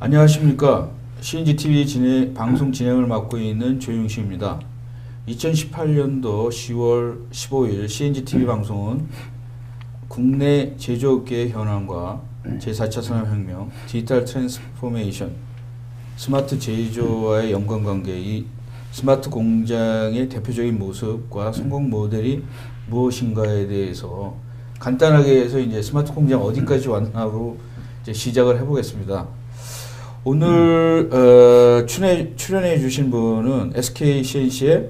안녕하십니까. CNG TV 방송 진행을 맡고 있는 조용식입니다. 2018년도 10월 15일 CNG TV 방송은 국내 제조업계의 현황과 제4차 산업혁명, 디지털 트랜스포메이션, 스마트 제조와의 연관관계, 이 스마트 공장의 대표적인 모습과 성공 모델이 무엇인가에 대해서 간단하게 해서 이제 스마트 공장 어디까지 왔나로 이제 시작을 해보겠습니다. 오늘 출연해 주신 분은 SK CNC의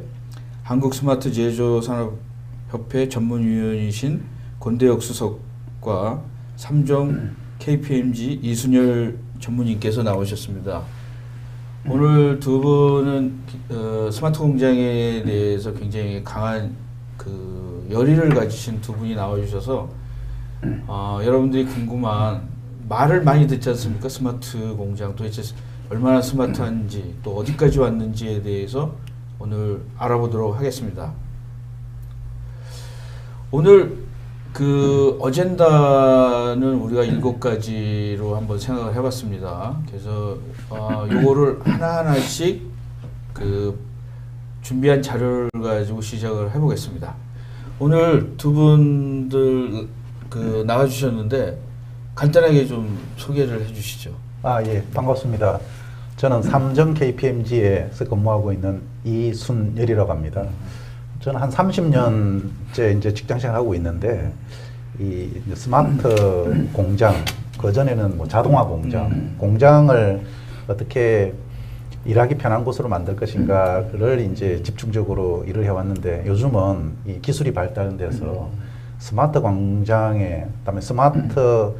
한국 스마트 제조 산업협회 전문위원이신 권대혁 수석과 삼종 KPMG 이순열 전무님께서 나오셨습니다. 오늘 두 분은 스마트 공장에 대해서 굉장히 강한 그 열의를 가지신 두 분이 나와주셔서 여러분들이 궁금한 말을 많이 듣지 않습니까? 스마트 공장 도대체 얼마나 스마트한지 또 어디까지 왔는지에 대해서 오늘 알아보도록 하겠습니다. 오늘 그 어젠다는 우리가 7가지로 한번 생각을 해봤습니다. 그래서 요거를 하나하나씩 그 준비한 자료를 가지고 시작을 해보겠습니다. 오늘 두 분들 그 나와주셨는데 간단하게 좀 소개를 해주시죠. 예, 반갑습니다. 저는 삼정 KPMG에서 근무하고 있는 이순열이라고 합니다. 저는 한 30년째 이제 직장생활 하고 있는데, 이 스마트 공장, 그전에는 뭐 자동화 공장, 공장을 어떻게 일하기 편한 곳으로 만들 것인가를 이제 집중적으로 일을 해왔는데, 요즘은 이 기술이 발달돼서 스마트 공장에, 그다음에 스마트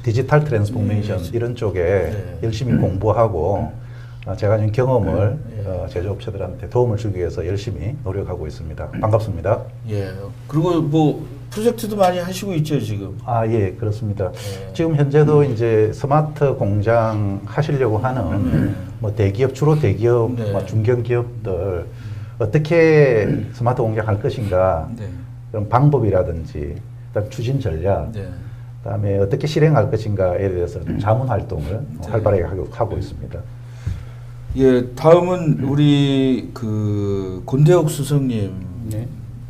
디지털 트랜스포메이션 이런 쪽에 열심히 공부하고 제가 지금 경험을 제조업체들한테 도움을 주기 위해서 열심히 노력하고 있습니다. 반갑습니다. 예. 그리고 뭐 프로젝트도 많이 하시고 있죠, 지금. 예, 그렇습니다. 지금 현재도 이제 스마트 공장 하시려고 하는 뭐 대기업, 주로 대기업, 뭐 중견기업들 어떻게 스마트 공장 할 것인가 그런 방법이라든지 그다음 추진 전략 그다음에 어떻게 실행할 것인가에 대해서 자문 활동을 활발하게 하고 있습니다. 예, 다음은 우리 그 권대혁 수석님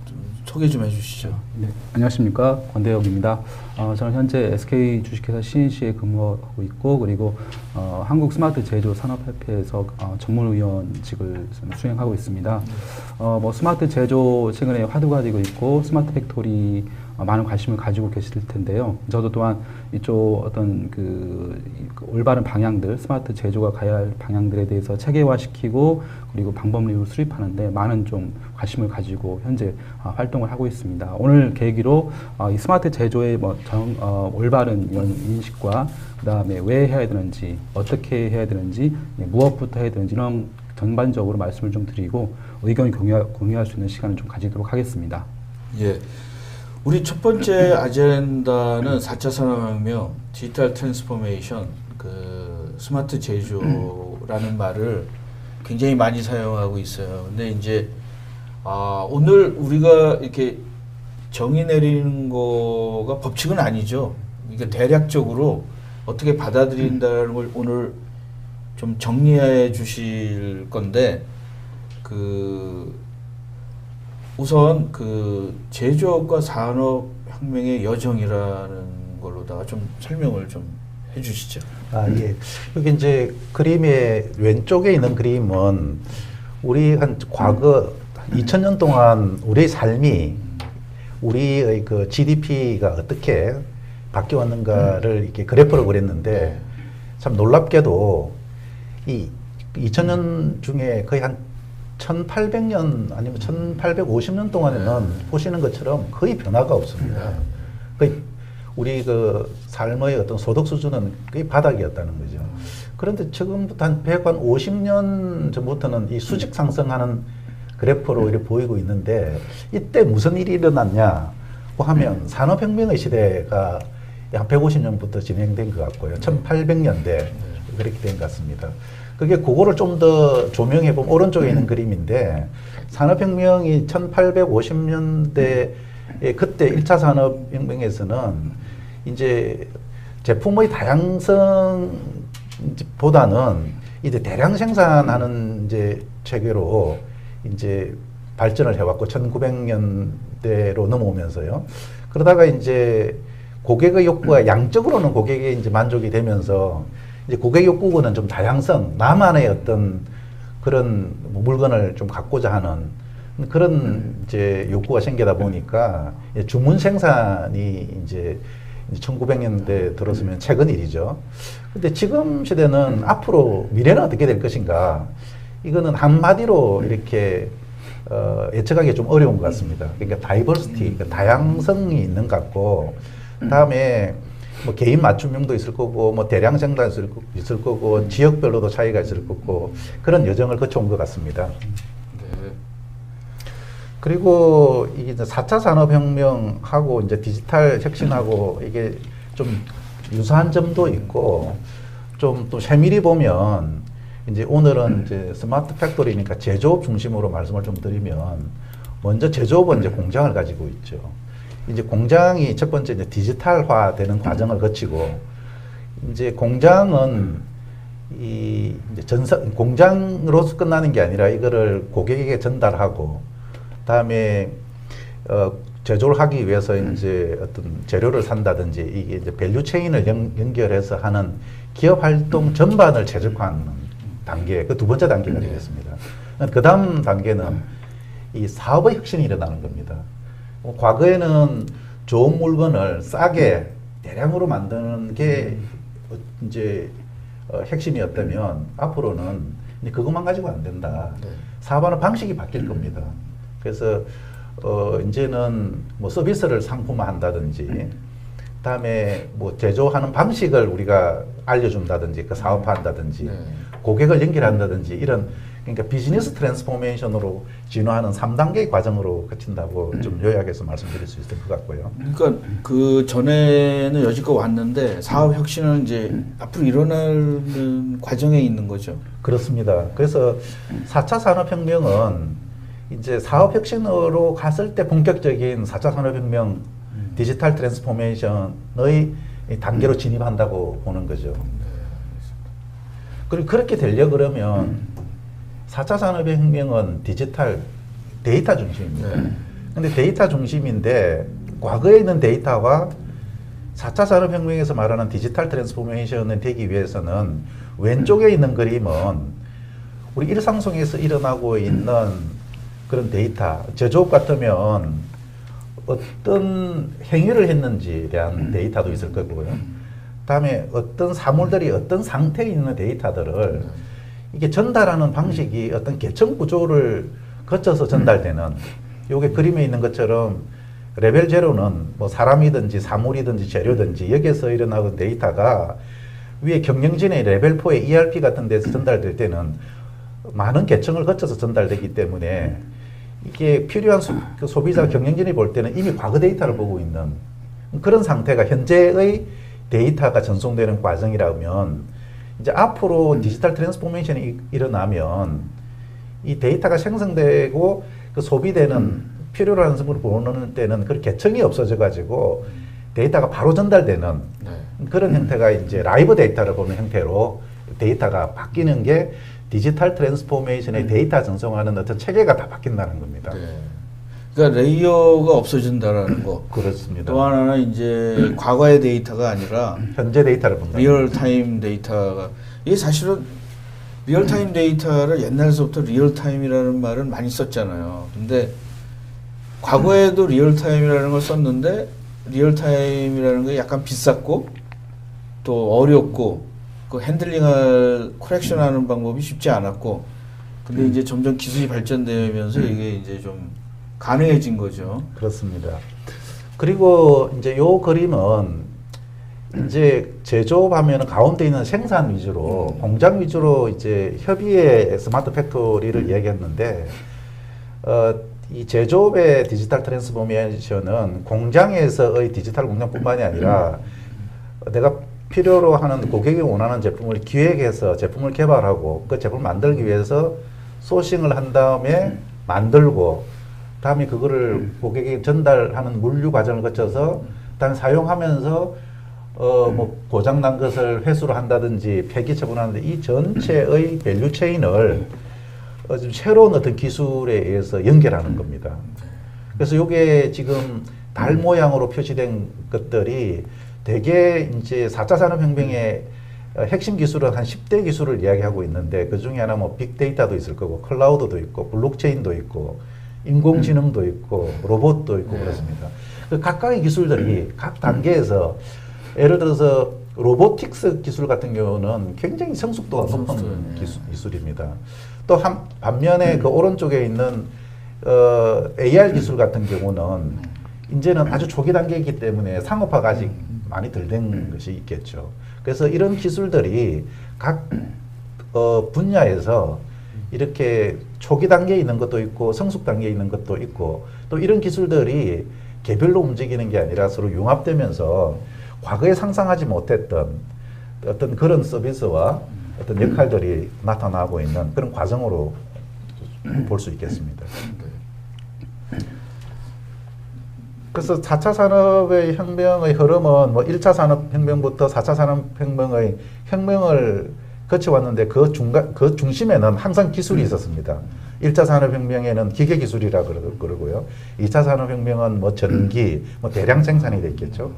좀 소개 좀 해주시죠. 네, 안녕하십니까, 권대혁입니다. 저는 현재 SK 주식회사 CNC에 근무하고 있고, 그리고 한국 스마트 제조 산업협회에서 전문위원직을 수행하고 있습니다. 뭐 스마트 제조 최근에 화두가 되고 있고, 스마트 팩토리 많은 관심을 가지고 계실 텐데요. 저도 또한 이쪽 어떤 그 올바른 방향들, 스마트 제조가 가야 할 방향들에 대해서 체계화시키고 그리고 방법론을 수립하는데 많은 좀 관심을 가지고 현재 활동을 하고 있습니다. 오늘 계기로 이 스마트 제조의 뭐 올바른 이런 인식과 그다음에 왜 해야 되는지, 어떻게 해야 되는지, 무엇부터 해야 되는지 이런 전반적으로 말씀을 좀 드리고 의견을 공유할 수 있는 시간을 좀 가지도록 하겠습니다. 예. 우리 첫 번째 아젠다는 4차 산업혁명, 디지털 트랜스포메이션, 그 스마트 제조라는 말을 굉장히 많이 사용하고 있어요. 근데 이제 오늘 우리가 이렇게 정의 내리는 거가 법칙은 아니죠. 그러니까 대략적으로 어떻게 받아들인다는 걸 오늘 좀 정리해 주실 건데, 우선 그 제조업과 산업혁명의 여정이라는 걸로다가 좀 설명을 좀 해주시죠. 예. 여기 이제 그림의 왼쪽에 있는 그림은 우리 한 과거 2000년 동안 우리의 삶이 우리의 그 GDP가 어떻게 바뀌었는가를 이렇게 그래프로 그렸는데 참 놀랍게도 이 2000년 중에 거의 한 1800년 아니면 1850년 동안에는 보시는 것처럼 거의 변화가 없습니다. 거의 우리 그 삶의 어떤 소득 수준은 거의 바닥이었다는 거죠. 그런데 지금부터 한 150년 전부터는 이 수직 상승하는 그래프로 이렇게 보이고 있는데, 이때 무슨 일이 일어났냐고 하면 산업혁명의 시대가 한 150년부터 진행된 것 같고요. 1800년대 그렇게 된 것 같습니다. 그게 그거를 좀 더 조명해 보면 오른쪽에 있는 그림인데, 산업혁명이 1850년대 그때 1차 산업혁명에서는 이제 제품의 다양성을 이제 보다는 이제 대량 생산하는 이제 체계로 이제 발전을 해왔고 1900년대로 넘어오면서요. 그러다가 이제 고객의 욕구가 양적으로는 고객이 이제 만족이 되면서 이제 고객 욕구는 좀 다양성, 나만의 어떤 그런 물건을 좀 갖고자 하는 그런 이제 욕구가 생기다 보니까 주문 생산이 이제 1900년대 들어서면 최근 일이죠. 근데 지금 시대는 앞으로 미래는 어떻게 될 것인가? 이거는 한마디로 이렇게 예측하기 좀 어려운 것 같습니다. 그러니까 다이버시티, 다양성이 있는 것 같고, 다음에 뭐 개인 맞춤형도 있을 거고, 뭐 대량 생산도 있을 거고, 지역별로도 차이가 있을 거고, 그런 여정을 거쳐온 것 같습니다. 그리고 이게 4차 산업혁명하고 이제 디지털 혁신하고 이게 좀 유사한 점도 있고, 좀 또 세밀히 보면, 이제 오늘은 이제 스마트 팩토리니까 제조업 중심으로 말씀을 좀 드리면, 먼저 제조업은 이제 공장을 가지고 있죠. 이제 공장이 첫 번째 이제 디지털화 되는 과정을 거치고, 이제 공장은 이 이제 공장으로서 끝나는 게 아니라 이거를 고객에게 전달하고, 다음에 제조를 하기 위해서 이제 어떤 재료를 산다든지 이게 이제 밸류 체인을 연결해서 하는 기업 활동 전반을 최적화하는 단계, 그 두 번째 단계가 되겠습니다. 그 다음 단계는 이 사업의 혁신이 일어나는 겁니다. 과거에는 좋은 물건을 싸게 대량으로 만드는 게 이제 핵심이었다면 앞으로는 이제 그것만 가지고 안 된다. 사업하는 방식이 바뀔 겁니다. 그래서 이제는 뭐 서비스를 상품화한다든지, 다음에 뭐 제조하는 방식을 우리가 알려준다든지, 그 사업화한다든지, 고객을 연결한다든지 이런, 그러니까 비즈니스 트랜스포메이션으로 진화하는 3단계의 과정으로 거친다고 좀 요약해서 말씀드릴 수 있을 것 같고요. 그러니까 그 전에는 여지껏 왔는데 사업 혁신은 이제 앞으로 일어나는 과정에 있는 거죠. 그렇습니다. 그래서 4차 산업혁명은 이제 사업 혁신으로 갔을 때 본격적인 4차 산업혁명 디지털 트랜스포메이션의 단계로 진입한다고 보는 거죠. 그리고 그렇게 되려 그러면 4차 산업혁명은 디지털 데이터 중심입니다. 근데 데이터 중심인데 과거에 있는 데이터와 4차 산업혁명에서 말하는 디지털 트랜스포메이션이 되기 위해서는 왼쪽에 있는 그림은 우리 일상 속에서 일어나고 있는 그런 데이터, 제조업 같으면 어떤 행위를 했는지에 대한 데이터도 있을 거고요. 다음에 어떤 사물들이 어떤 상태에 있는 데이터들을 이게 전달하는 방식이 어떤 계층 구조를 거쳐서 전달되는, 요게 그림에 있는 것처럼 레벨 제로는 뭐 사람이든지 사물이든지 재료든지 여기에서 일어나는 데이터가 위에 경영진의 레벨 4의 ERP 같은 데서 전달될 때는 많은 계층을 거쳐서 전달되기 때문에 이게 필요한 그 소비자 경영진이 볼 때는 이미 과거 데이터를 보고 있는 그런 상태가 현재의 데이터가 전송되는 과정이라면, 이제 앞으로 디지털 트랜스포메이션이 일어나면 이 데이터가 생성되고 그 소비되는 필요로 하는 성분을 보는 때는 그 계층이 없어져 가지고 데이터가 바로 전달되는 그런 형태가 이제 라이브 데이터를 보는 형태로 데이터가 바뀌는 게 디지털 트랜스포메이션의 데이터 전송하는 어떤 체계가 다 바뀐다는 겁니다. 그러니까 레이어가 없어진다라는 거. 그렇습니다. 또 하나는 이제 과거의 데이터가 아니라 현재 데이터를 본다. 리얼타임 데이터가, 이게 사실은 리얼타임 데이터를 옛날서부터 리얼타임이라는 말은 많이 썼잖아요. 근데 과거에도 리얼타임이라는 걸 썼는데 리얼타임이라는 게 약간 비쌌고 또 어렵고 그 핸들링할 코렉션하는 방법이 쉽지 않았고, 근데 이제 점점 기술이 발전되면서 이게 이제 좀 가능해진 거죠. 그렇습니다. 그리고 이제 요 그림은 이제 제조업하면 가운데 있는 생산 위주로 공장 위주로 이제 협의의 스마트 팩토리를 이야기했는데, 이 제조업의 디지털 트랜스포메이션은 공장에서의 디지털 공장뿐만이 아니라 내가 필요로 하는 고객이 원하는 제품을 기획해서 제품을 개발하고 그 제품을 만들기 위해서 소싱을 한 다음에 만들고, 다음에 그거를 고객에게 전달하는 물류 과정을 거쳐서 다음에 사용하면서 뭐 고장난 것을 회수를 한다든지 폐기 처분하는데 이 전체의 밸류 체인을 좀 새로운 어떤 기술에 의해서 연결하는 겁니다. 그래서 이게 지금 달 모양으로 표시된 것들이 대개 이제 4차 산업혁명의 핵심 기술은 한 10대 기술을 이야기하고 있는데 그 중에 하나 뭐 빅데이터도 있을 거고 클라우드도 있고 블록체인도 있고 인공지능도 있고 로봇도 있고 그렇습니다. 그 각각의 기술들이 각 단계에서 예를 들어서 로보틱스 기술 같은 경우는 굉장히 성숙도가 높은 기술입니다. 또 반면에 그 오른쪽에 있는 AR 기술 같은 경우는 이제는 아주 초기 단계이기 때문에 상업화가 아직 많이 덜 된 것이 있겠죠. 그래서 이런 기술들이 각 분야에서 이렇게 초기 단계에 있는 것도 있고 성숙 단계에 있는 것도 있고 또 이런 기술들이 개별로 움직이는 게 아니라 서로 융합되면서 과거에 상상하지 못했던 어떤 그런 서비스와 어떤 역할들이 나타나고 있는 그런 과정으로 볼 수 있겠습니다. 그래서 4차 산업의 혁명의 흐름은 뭐 1차 산업혁명부터 4차 산업혁명의 혁명을 거쳐왔는데 그 중심에는 항상 기술이 있었습니다. 1차 산업혁명에는 기계기술이라고 그러고요. 2차 산업혁명은 뭐 전기, 뭐 대량 생산이 됐겠죠.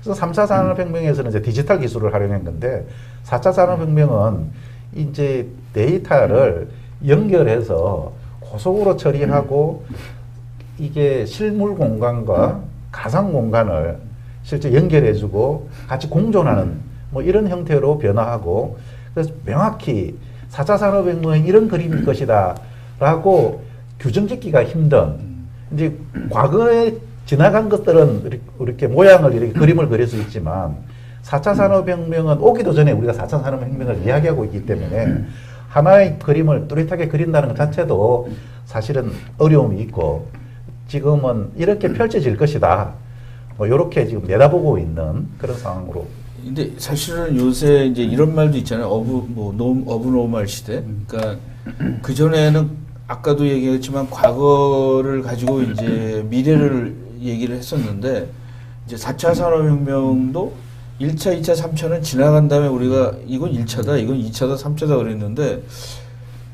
그래서 3차 산업혁명에서는 이제 디지털 기술을 활용한 건데 4차 산업혁명은 이제 데이터를 연결해서 고속으로 처리하고 이게 실물 공간과 가상 공간을 실제 연결해주고 같이 공존하는 뭐 이런 형태로 변화하고 그래서 명확히 4차 산업혁명은 이런 그림일 것이다 라고 규정짓기가 힘든 이제 과거에 지나간 것들은 이렇게 모양을 이렇게 그림을 그릴 수 있지만 4차 산업혁명은 오기도 전에 우리가 4차 산업혁명을 이야기하고 있기 때문에 하나의 그림을 뚜렷하게 그린다는 것 자체도 사실은 어려움이 있고 지금은 이렇게 펼쳐질 것이다. 뭐 이렇게 지금 내다보고 있는 그런 상황으로. 근데 사실은 요새 이제 이런 말도 있잖아요. 어브노멀 시대. 그러니까 그 전에는 아까도 얘기했지만 과거를 가지고 이제 미래를 얘기를 했었는데 이제 4차 산업혁명도 1차, 2차, 3차는 지나간 다음에 우리가 이건 1차다, 이건 2차다, 3차다 그랬는데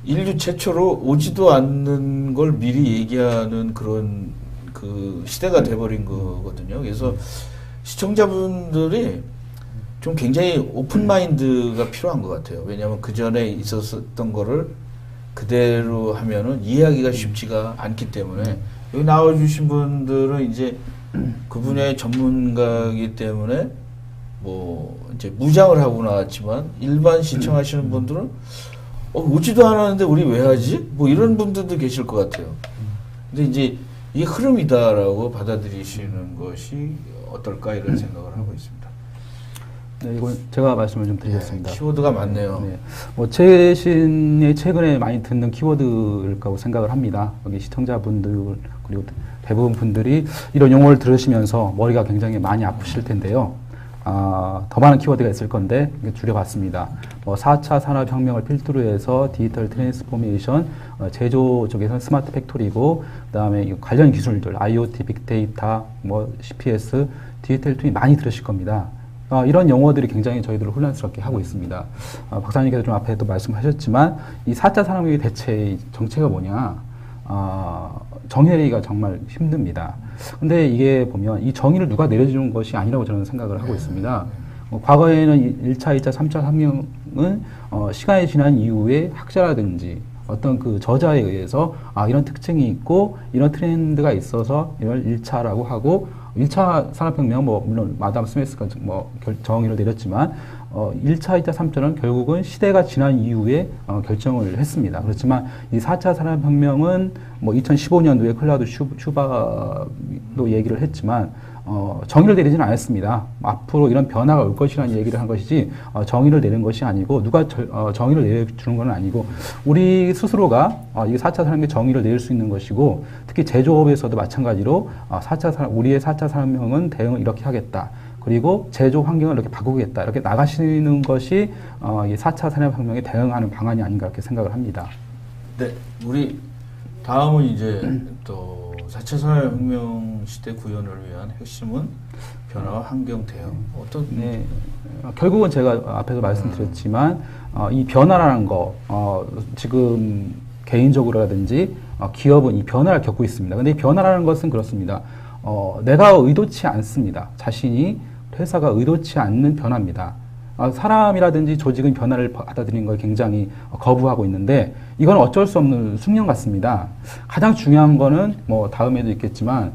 인류 최초로 오지도 않는 걸 미리 얘기하는 그런 그 시대가 돼버린 거거든요. 그래서 시청자분들이 좀 굉장히 오픈 마인드가 필요한 것 같아요. 왜냐하면 그 전에 있었던 거를 그대로 하면은 이해하기가 쉽지가 않기 때문에 여기 나와주신 분들은 이제 그 분야의 전문가이기 때문에 뭐 이제 무장을 하고 나왔지만 일반 시청하시는 분들은 오지도 않았는데 우리 왜 하지? 뭐 이런 분들도 계실 것 같아요. 근데 이제 이게 흐름이다라고 받아들이시는 것이 어떨까 이런 생각을 하고 있습니다. 네, 이건 제가 말씀을 좀 드리겠습니다. 키워드가 많네요. 네, 뭐 최근에 많이 듣는 키워드일까고 생각을 합니다. 여기 시청자분들 그리고 대부분 분들이 이런 용어를 들으시면서 머리가 굉장히 많이 아프실 텐데요. 더 많은 키워드가 있을 건데 줄여봤습니다. 4차 산업혁명을 필두로 해서 디지털 트랜스포메이션, 제조 쪽에서는 스마트 팩토리고 그다음에 관련 기술들, IoT, 빅데이터, 뭐 CPS, 디지털 툴이 많이 들으실 겁니다. 이런 용어들이 굉장히 저희들을 혼란스럽게 하고 있습니다. 박사님께서 좀 앞에 또 말씀하셨지만 이 4차 산업혁명의 대체 정체가 뭐냐? 정의내리기가 정말 힘듭니다. 근데 이게 보면 이 정의를 누가 내려주는 것이 아니라고 저는 생각을 하고 있습니다. 과거에는 1차, 2차, 3차 혁명은 시간이 지난 이후에 학자라든지 어떤 그 저자에 의해서 이런 특징이 있고 이런 트렌드가 있어서 이걸 1차라고 하고 1차 산업혁명 물론 마담 스미스가 정의를 내렸지만 1차, 2차, 3차는 결국은 시대가 지난 이후에 결정을 했습니다. 그렇지만 이 4차 산업혁명은 2015년도에 클라우드 슈바도 얘기를 했지만 정의를 내리지는 않았습니다. 앞으로 이런 변화가 올 것이라는 얘기를 한 것이지 정의를 내린 것이 아니고 누가 정의를 내려주는 건 아니고 우리 스스로가 이 4차 산업의 정의를 내릴 수 있는 것이고 특히 제조업에서도 마찬가지로 우리의 4차 산업혁명은 대응을 이렇게 하겠다. 그리고 제조 환경을 이렇게 바꾸겠다. 이렇게 나가시는 것이 이 4차 산업혁명에 대응하는 방안이 아닌가 이렇게 생각을 합니다. 네, 우리 다음은 이제 또 4차 산업혁명 시대 구현을 위한 핵심은 변화와 환경 대응. 어떤 네, 결국은 제가 앞에서 말씀드렸지만 이 변화라는 거 지금 개인적으로라든지 기업은 이 변화를 겪고 있습니다. 근데 이 변화라는 것은 그렇습니다. 내가 의도치 않습니다. 자신이 회사가 의도치 않는 변화입니다. 사람이라든지 조직은 변화를 받아들이는 걸 굉장히 거부하고 있는데 이건 어쩔 수 없는 숙명 같습니다. 가장 중요한 거는 뭐 다음에도 있겠지만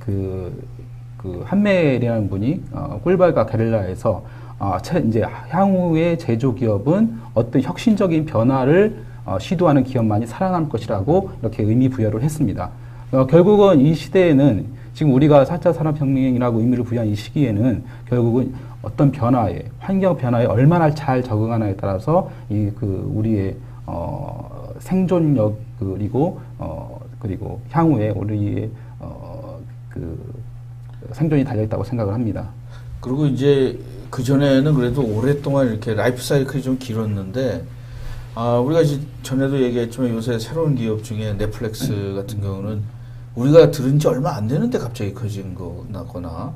그 한멜이라는 분이 꿀벌과 게릴라에서 이제 향후의 제조기업은 어떤 혁신적인 변화를 시도하는 기업만이 살아남을 것이라고 이렇게 의미 부여를 했습니다. 결국은 이 시대에는 지금 우리가 4차 산업혁명이라고 의미를 부여한 이 시기에는 결국은 어떤 변화에, 환경 변화에 얼마나 잘 적응하느냐에 따라서 우리의 생존력 그리고 향후에 우리의 생존이 달려있다고 생각을 합니다. 그리고 이제 그 전에는 그래도 오랫동안 이렇게 라이프 사이클이 좀 길었는데 우리가 이제 전에도 얘기했지만 요새 새로운 기업 중에 넷플릭스 같은 경우는 우리가 들은 지 얼마 안 되는데 갑자기 커진 거나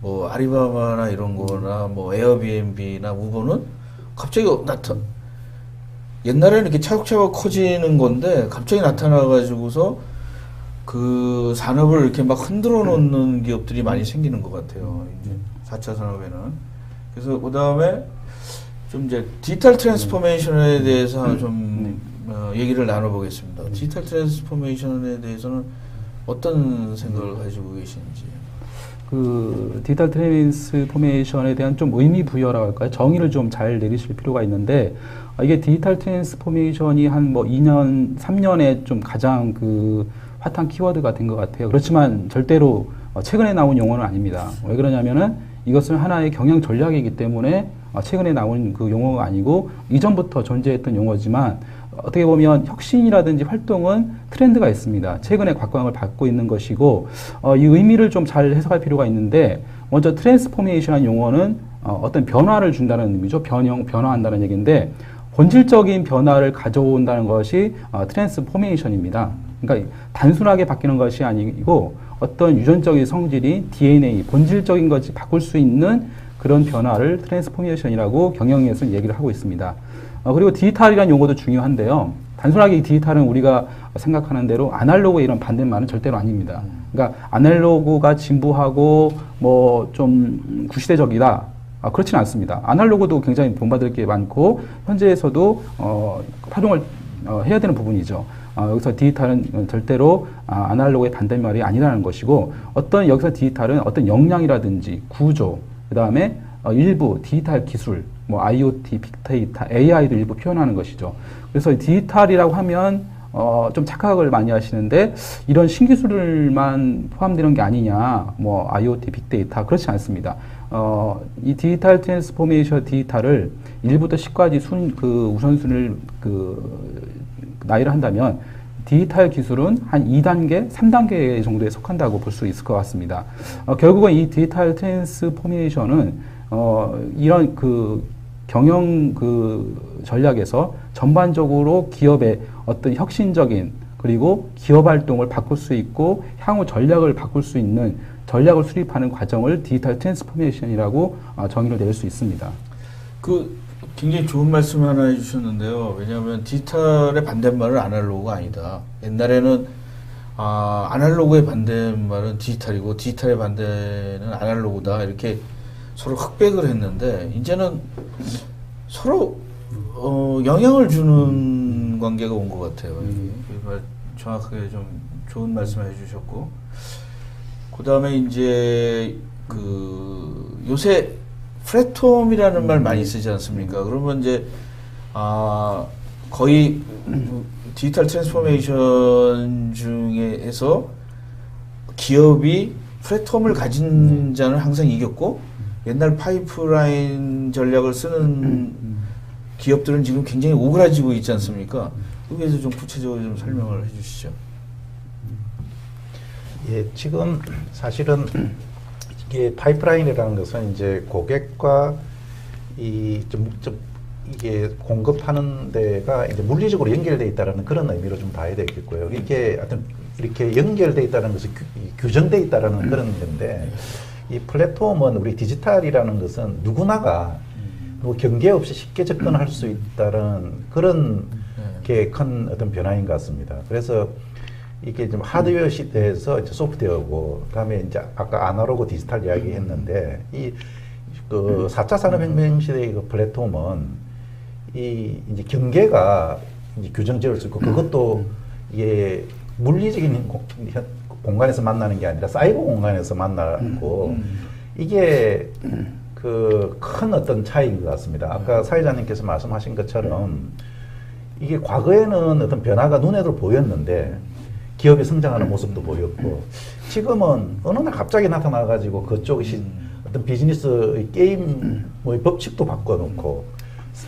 뭐 아리바바나 이런 거나 뭐 에어비앤비나 우버는 갑자기 옛날에는 이렇게 차곡차곡 커지는 건데 갑자기 나타나가지고서 그 산업을 이렇게 막 흔들어 놓는 기업들이 많이 생기는 것 같아요. 이제 4차 산업에는. 그래서 그 다음에 좀 이제 디지털 트랜스포메이션에 대해서 좀 얘기를 나눠보겠습니다. 디지털 트랜스포메이션에 대해서는 어떤 생각을 가지고 계시는지. 그 디지털 트랜스포메이션에 대한 좀 의미 부여라고 할까요? 정의를 좀 잘 내리실 필요가 있는데 이게 디지털 트랜스포메이션이 한 뭐 2년, 3년에 좀 가장 그 핫한 키워드가 된 것 같아요. 그렇지만 절대로 최근에 나온 용어는 아닙니다. 왜 그러냐면은 이것은 하나의 경영 전략이기 때문에 최근에 나온 그 용어가 아니고 이전부터 존재했던 용어지만 어떻게 보면 혁신이라든지 활동은 트렌드가 있습니다. 최근에 각광을 받고 있는 것이고 이 의미를 좀 잘 해석할 필요가 있는데 먼저 트랜스포메이션한 용어는 어떤 변화를 준다는 의미죠. 변화한다는 얘기인데 본질적인 변화를 가져온다는 것이 트랜스포메이션입니다. 그러니까 단순하게 바뀌는 것이 아니고 어떤 유전적인 성질이 DNA, 본질적인 것이 바꿀 수 있는 그런 변화를 트랜스포메이션이라고 경영에서는 얘기를 하고 있습니다. 그리고 디지털이라는 용어도 중요한데요. 단순하게 이 디지털은 우리가 생각하는 대로 아날로그의 이런 반대말은 절대로 아닙니다. 그러니까 아날로그가 진보하고 뭐 좀 구시대적이다. 그렇지는 않습니다. 아날로그도 굉장히 본받을 게 많고 현재에서도 활용을 해야 되는 부분이죠. 여기서 디지털은 절대로 아날로그의 반대말이 아니라는 것이고 여기서 디지털은 어떤 역량이라든지 구조, 그 다음에 일부 디지털 기술, 뭐 IoT, 빅데이터, AI도 일부 표현하는 것이죠. 그래서 디지털이라고 하면 좀 착각을 많이 하시는데 이런 신기술만 포함되는 게 아니냐, 뭐 IoT, 빅데이터 그렇지 않습니다. 이 디지털 트랜스포메이션 디지털을 1부터 10까지 우선순위를 나열을 한다면 디지털 기술은 한 2단계, 3단계 정도에 속한다고 볼 수 있을 것 같습니다. 결국은 이 디지털 트랜스포메이션은 이런 경영 전략에서 전반적으로 기업의 어떤 혁신적인 그리고 기업 활동을 바꿀 수 있고 향후 전략을 바꿀 수 있는 전략을 수립하는 과정을 디지털 트랜스포메이션이라고 정의를 내릴 수 있습니다. 굉장히 좋은 말씀 하나 해주셨는데요. 왜냐하면 디지털의 반대말은 아날로그가 아니다. 옛날에는 아날로그의 반대말은 디지털이고 디지털의 반대는 아날로그다. 이렇게 서로 흑백을 했는데 이제는 서로 영향을 주는 관계가 온 것 같아요. 정확하게 좀 좋은 말씀을 해주셨고 그 다음에 이제 요새 플랫폼이라는 말 많이 쓰지 않습니까? 그러면 이제 거의 디지털 트랜스포메이션 중에서 기업이 플랫폼을 가진 자는 항상 이겼고 옛날 파이프라인 전략을 쓰는 기업들은 지금 굉장히 오그라지고 있지 않습니까? 여기에서 좀 구체적으로 좀 설명을 해주시죠. 예, 지금 사실은 이게 파이프라인이라는 것은 이제 고객과 이게 공급하는 데가 이제 물리적으로 연결되어 있다는 그런 의미로 좀 봐야 되겠고요. 이게 하여튼 이렇게 연결돼 있다는 것은 규정돼 있다라는 그런 건데 이 플랫폼은 우리 디지털이라는 것은 누구나가 뭐 경계 없이 쉽게 접근할 수 있다는 그런 게 큰 어떤 변화인 것 같습니다. 그래서 이게 좀 하드웨어 시대에서 이제 소프트웨어고, 그다음에 이제 아까 아날로그 디지털 이야기했는데 이 그 4차 산업혁명 시대의 그 플랫폼은 이 이제 경계가 이제 규정지을 수 있고, 그것도 이게 물리적인 공간에서 만나는 게 아니라 사이버 공간에서 만나고, 이게 그 큰 어떤 차이인 것 같습니다. 아까 사회자님께서 말씀하신 것처럼 이게 과거에는 어떤 변화가 눈에도 보였는데 기업이 성장하는 모습도 보였고, 지금은 어느 날 갑자기 나타나가지고 그쪽이 어떤 비즈니스 게임의 법칙도 바꿔놓고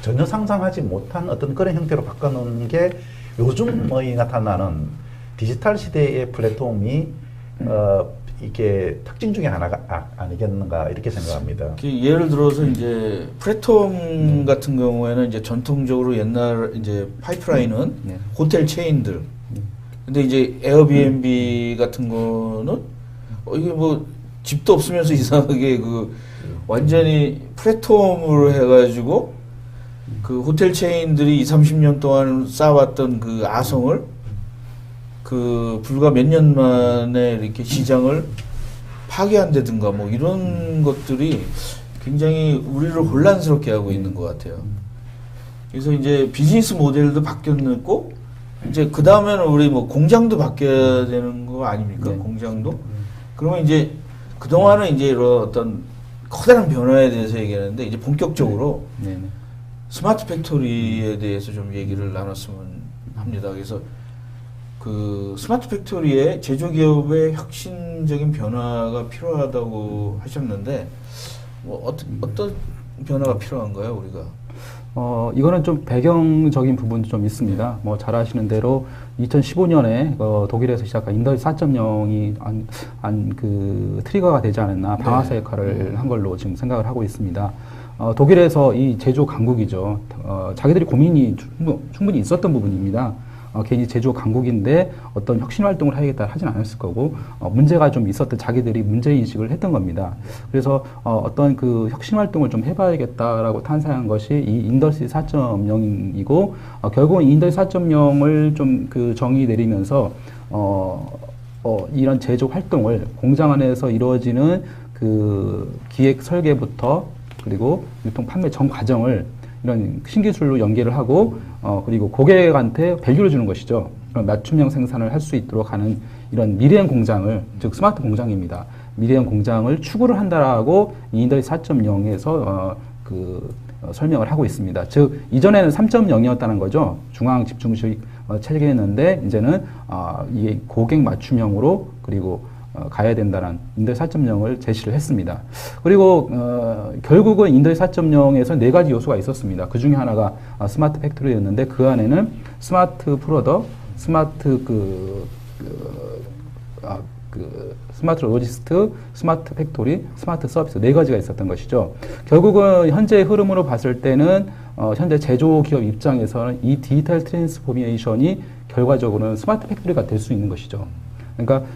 전혀 상상하지 못한 어떤 그런 형태로 바꿔놓는 게 요즘의 나타나는 디지털 시대의 플랫폼이 이게 특징 중에 하나가 아니겠는가 이렇게 생각합니다. 예를 들어서 이제 플랫폼 같은 경우에는 이제 전통적으로 옛날 이제 파이프라인은 호텔 체인들. 근데 이제 에어비앤비 같은 거는 이게 뭐 집도 없으면서 이상하게 그 완전히 플랫폼으로 해가지고 그 호텔 체인들이 20-30년 동안 쌓아왔던 그 아성을 그 불과 몇 년 만에 이렇게 시장을 파괴한다든가 뭐 이런 것들이 굉장히 우리를 혼란스럽게 하고 있는 것 같아요. 그래서 이제 비즈니스 모델도 바뀌었고, 이제 그 다음에는 우리 뭐 공장도 바뀌어야 되는 거 아닙니까? 네. 공장도. 그러면 이제 그동안은 이제 이런 어떤 커다란 변화에 대해서 얘기하는데, 이제 본격적으로 스마트 팩토리에 대해서 좀 얘기를 나눴으면 합니다. 그래서 그 스마트 팩토리의 제조기업의 혁신적인 변화가 필요하다고 하셨는데, 뭐 어떤 변화가 필요한가요, 우리가? 이거는 좀 배경적인 부분도 좀 있습니다. 뭐 잘 아시는 대로 2015년에 독일에서 시작한 인더스트리 4.0이 그 트리거가 되지 않았나, 방아쇠 역할을 한 걸로 지금 생각을 하고 있습니다. 독일에서 이 제조 강국이죠. 자기들이 고민이 충분히 있었던 부분입니다. 괜히 제조 강국인데 어떤 혁신 활동을 하겠다 하진 않았을 거고, 문제가 좀 있었던 자기들이 문제인식을 했던 겁니다. 그래서 어떤 그 혁신 활동을 좀 해봐야겠다라고 탄생한 것이 이 인더스트리 4.0이고, 결국은 이 인더스트리 4.0을 좀 그 정의 내리면서 이런 제조 활동을 공장 안에서 이루어지는 그 기획 설계부터 그리고 유통 판매 전 과정을 이런 신기술로 연계를 하고, 그리고 고객한테 밸류를 주는 것이죠. 그런 맞춤형 생산을 할 수 있도록 하는 이런 미래형 공장을, 즉 스마트 공장입니다. 미래형 공장을 추구를 한다라고 이 인더스트리 4.0에서 설명을 하고 있습니다. 즉 이전에는 3.0이었다는 거죠. 중앙 집중식 체계였는데 이제는 이게 고객 맞춤형으로 그리고 가야 된다는 인더스트리 4.0을 제시를 했습니다. 그리고 결국은 인더스트리 4.0에서 네 가지 요소가 있었습니다. 그 중에 하나가 스마트 팩토리였는데, 그 안에는 스마트 프로덕트, 스마트 로지스트, 스마트 팩토리, 스마트 서비스 네 가지가 있었던 것이죠. 결국은 현재 흐름으로 봤을 때는 현재 제조기업 입장에서는 이 디지털 트랜스포메이션이 결과적으로는 스마트 팩토리가 될 수 있는 것이죠. 그러니까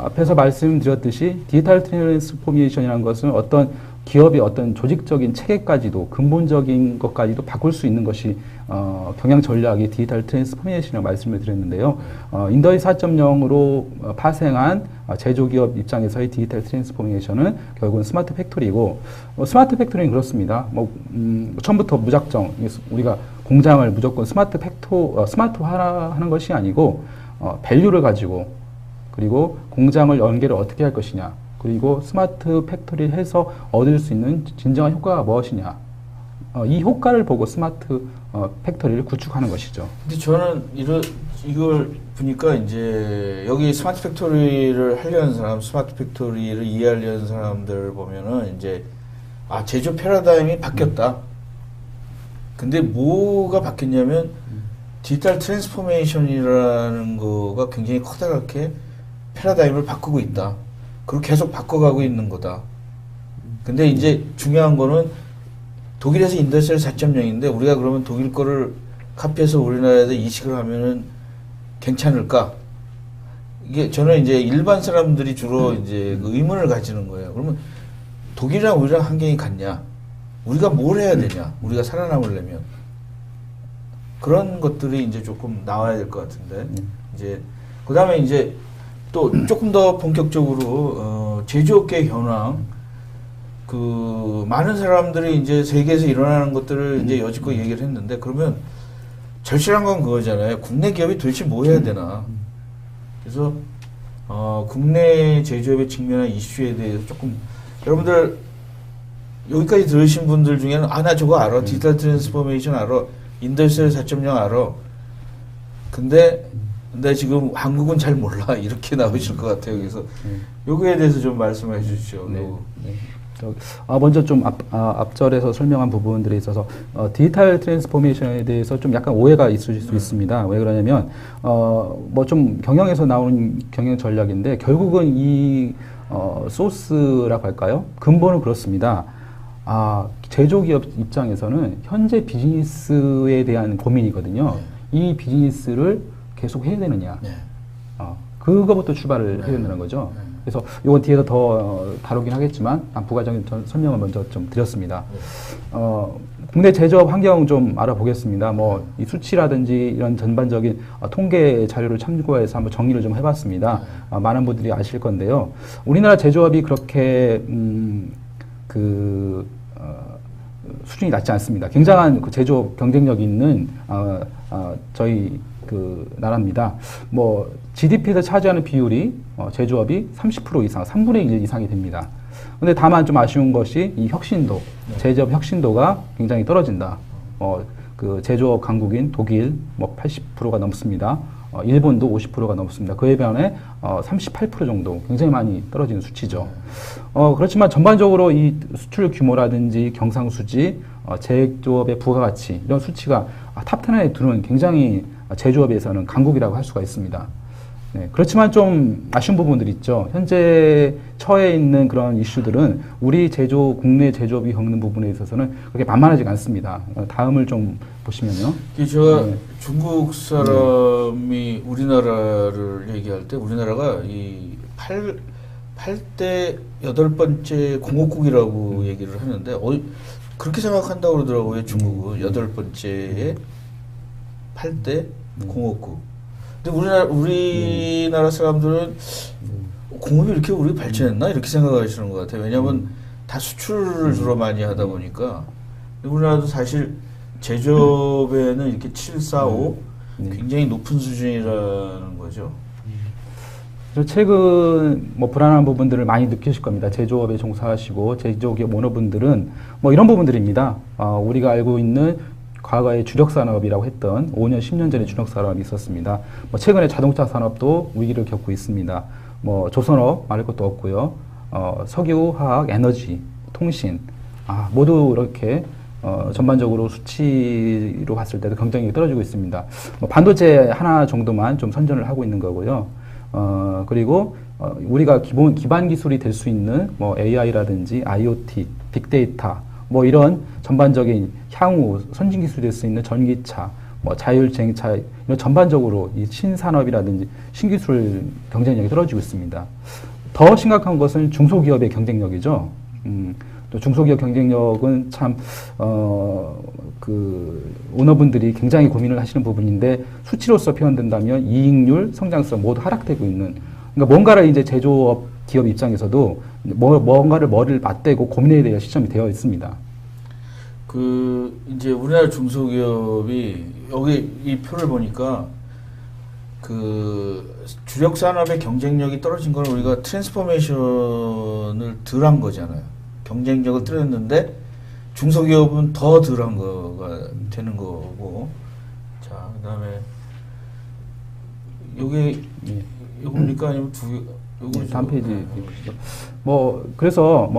앞에서 말씀드렸듯이 디지털 트랜스포메이션이라는 것은 어떤 기업의 어떤 조직적인 체계까지도, 근본적인 것까지도 바꿀 수 있는 것이 경영 전략이 디지털 트랜스포메이션이라고 말씀을 드렸는데요. 인더스트리 4.0으로 파생한 제조기업 입장에서의 디지털 트랜스포메이션은 결국은 스마트 팩토리고, 스마트 팩토리는 그렇습니다. 처음부터 무작정 우리가 공장을 무조건 스마트화하는 것이 아니고, 밸류를 가지고, 그리고 공장을 연계를 어떻게 할 것이냐, 그리고 스마트 팩토리를 해서 얻을 수 있는 진정한 효과가 무엇이냐, 이 효과를 보고 스마트 팩토리를 구축하는 것이죠. 근데 저는 이걸 보니까 이제 여기 스마트 팩토리를 하려는 사람, 스마트 팩토리를 이해하려는 사람들 보면은 이제 제조 패러다임이 바뀌었다. 근데 뭐가 바뀌었냐면 디지털 트랜스포메이션이라는 거가 굉장히 커다랗게 패러다임을 바꾸고 있다. 그리고 계속 바꿔가고 있는 거다. 근데 이제 중요한 거는 독일에서 인더스트리 4.0인데 우리가 그러면 독일 거를 카피해서 우리나라에서 이식을 하면은 괜찮을까? 이게 저는 이제 일반 사람들이 주로 이제 그 의문을 가지는 거예요. 그러면 독일이랑 우리랑 환경이 같냐? 우리가 뭘 해야 되냐? 우리가 살아남으려면 그런 것들이 이제 조금 나와야 될 것 같은데 이제 그다음에 이제 또 조금 더 본격적으로 제조업계 현황 그 많은 사람들이 이제 세계에서 일어나는 것들을 이제 여지껏 얘기를 했는데 그러면 절실한 건 그거잖아요. 국내 기업이 도대체 뭐 해야 되나? 그래서 국내 제조업에 직면한 이슈에 대해서 조금 여러분들 여기까지 들으신 분들 중에는 아 나 저거 알아 디지털 트랜스포메이션 알아 인더스트리 4.0 알아 근데 지금 한국은 잘 몰라 이렇게 나오실 것 같아요. 그래서 요거에 대해서 좀 말씀해 주시죠. 네. 먼저 좀 앞절에서 설명한 부분들에 있어서 디지털 트랜스포메이션에 대해서 좀 약간 오해가 있으실 수 있습니다. 왜 그러냐면 뭐 좀 경영에서 나오는 경영 전략인데 결국은 이 소스라고 할까요? 근본은 그렇습니다. 제조기업 입장에서는 현재 비즈니스에 대한 고민이거든요. 이 비즈니스를 계속 해야 되느냐. 그거부터 출발을 해야 된다는 거죠. 그래서 이건 뒤에서 더 다루긴 하겠지만 부가적인 설명을 먼저 좀 드렸습니다. 국내 제조업 환경 좀 알아보겠습니다. 뭐 이 수치라든지 이런 전반적인 통계 자료를 참고해서 한번 정리를 좀 해봤습니다. 많은 분들이 아실 건데요. 우리나라 제조업이 그렇게 수준이 낮지 않습니다. 굉장한 그 제조업 경쟁력 있는 저희 그 나라입니다. 뭐 GDP에서 차지하는 비율이 제조업이 30% 이상, 3분의 1 이상이 됩니다. 근데 다만 좀 아쉬운 것이 이 혁신도, 제조업 혁신도가 굉장히 떨어진다. 그 제조업 강국인 독일 뭐 80%가 넘습니다. 일본도 50%가 넘습니다. 그에 반해 38% 정도 굉장히 많이 떨어지는 수치죠. 그렇지만 전반적으로 이 수출 규모라든지 경상수지, 제조업의 부가가치 이런 수치가 탑10 안에 드는 굉장히 제조업에서는 강국이라고 할 수가 있습니다. 네, 그렇지만 좀 아쉬운 부분들이 있죠. 현재 처해 있는 그런 이슈들은 우리 국내 제조업이 겪는 부분에 있어서는 그렇게 만만하지가 않습니다. 다음을 좀 보시면요. 제가 중국 사람이 우리나라를 얘기할 때 우리나라가 이 8대 8번째 공업국이라고 얘기를 하는데 그렇게 생각한다고 그러더라고요. 중국은 8번째에 8대 공업국. 근데 우리나라 사람들은 공업이 이렇게 우리 발전했나 이렇게 생각하시는 것 같아요. 왜냐하면 다 수출을 주로 많이 하다 보니까 우리나라도 사실 제조업에는 이렇게 7, 4, 5 굉장히 높은 수준이라는 거죠. 최근 뭐 불안한 부분들을 많이 느끼실 겁니다. 제조업에 종사하시고 제조기업 오너분들은 뭐 이런 부분들입니다. 우리가 알고 있는 과거에 주력 산업이라고 했던 5년, 10년 전에 주력 산업이 있었습니다. 뭐 최근에 자동차 산업도 위기를 겪고 있습니다. 뭐 조선업 말할 것도 없고요. 석유, 화학, 에너지, 통신 모두 이렇게 전반적으로 수치로 봤을 때도 경쟁력이 떨어지고 있습니다. 뭐 반도체 하나 정도만 좀 선전을 하고 있는 거고요. 그리고 우리가 기반 기술이 될 수 있는 뭐 AI라든지 IoT, 빅데이터 뭐 이런 전반적인 향후 선진 기술이 될 수 있는 전기차, 뭐 자율주행차 이런 전반적으로 이 신산업이라든지 신기술 경쟁력이 떨어지고 있습니다. 더 심각한 것은 중소기업의 경쟁력이죠. 또 중소기업 경쟁력은 참 그 오너분들이 굉장히 고민을 하시는 부분인데 수치로서 표현된다면 이익률, 성장성 모두 하락되고 있는. 그러니까 뭔가를 이제 제조업 기업 입장에서도 뭔가를 머리를 맞대고 고민해야 될 시점이 되어 있습니다. 이제 우리나라 중소기업이 여기 이 표를 보니까 그 주력 산업의 경쟁력이 떨어진 건 우리가 트랜스포메이션을 덜 한 거잖아요. 경쟁력을 떨어졌는데 중소기업은 더 덜 한 거가 되는 거고. 자, 그다음에 요게 요겁니까 아니면 요거 다음 페이지 보시죠. 뭐 그래서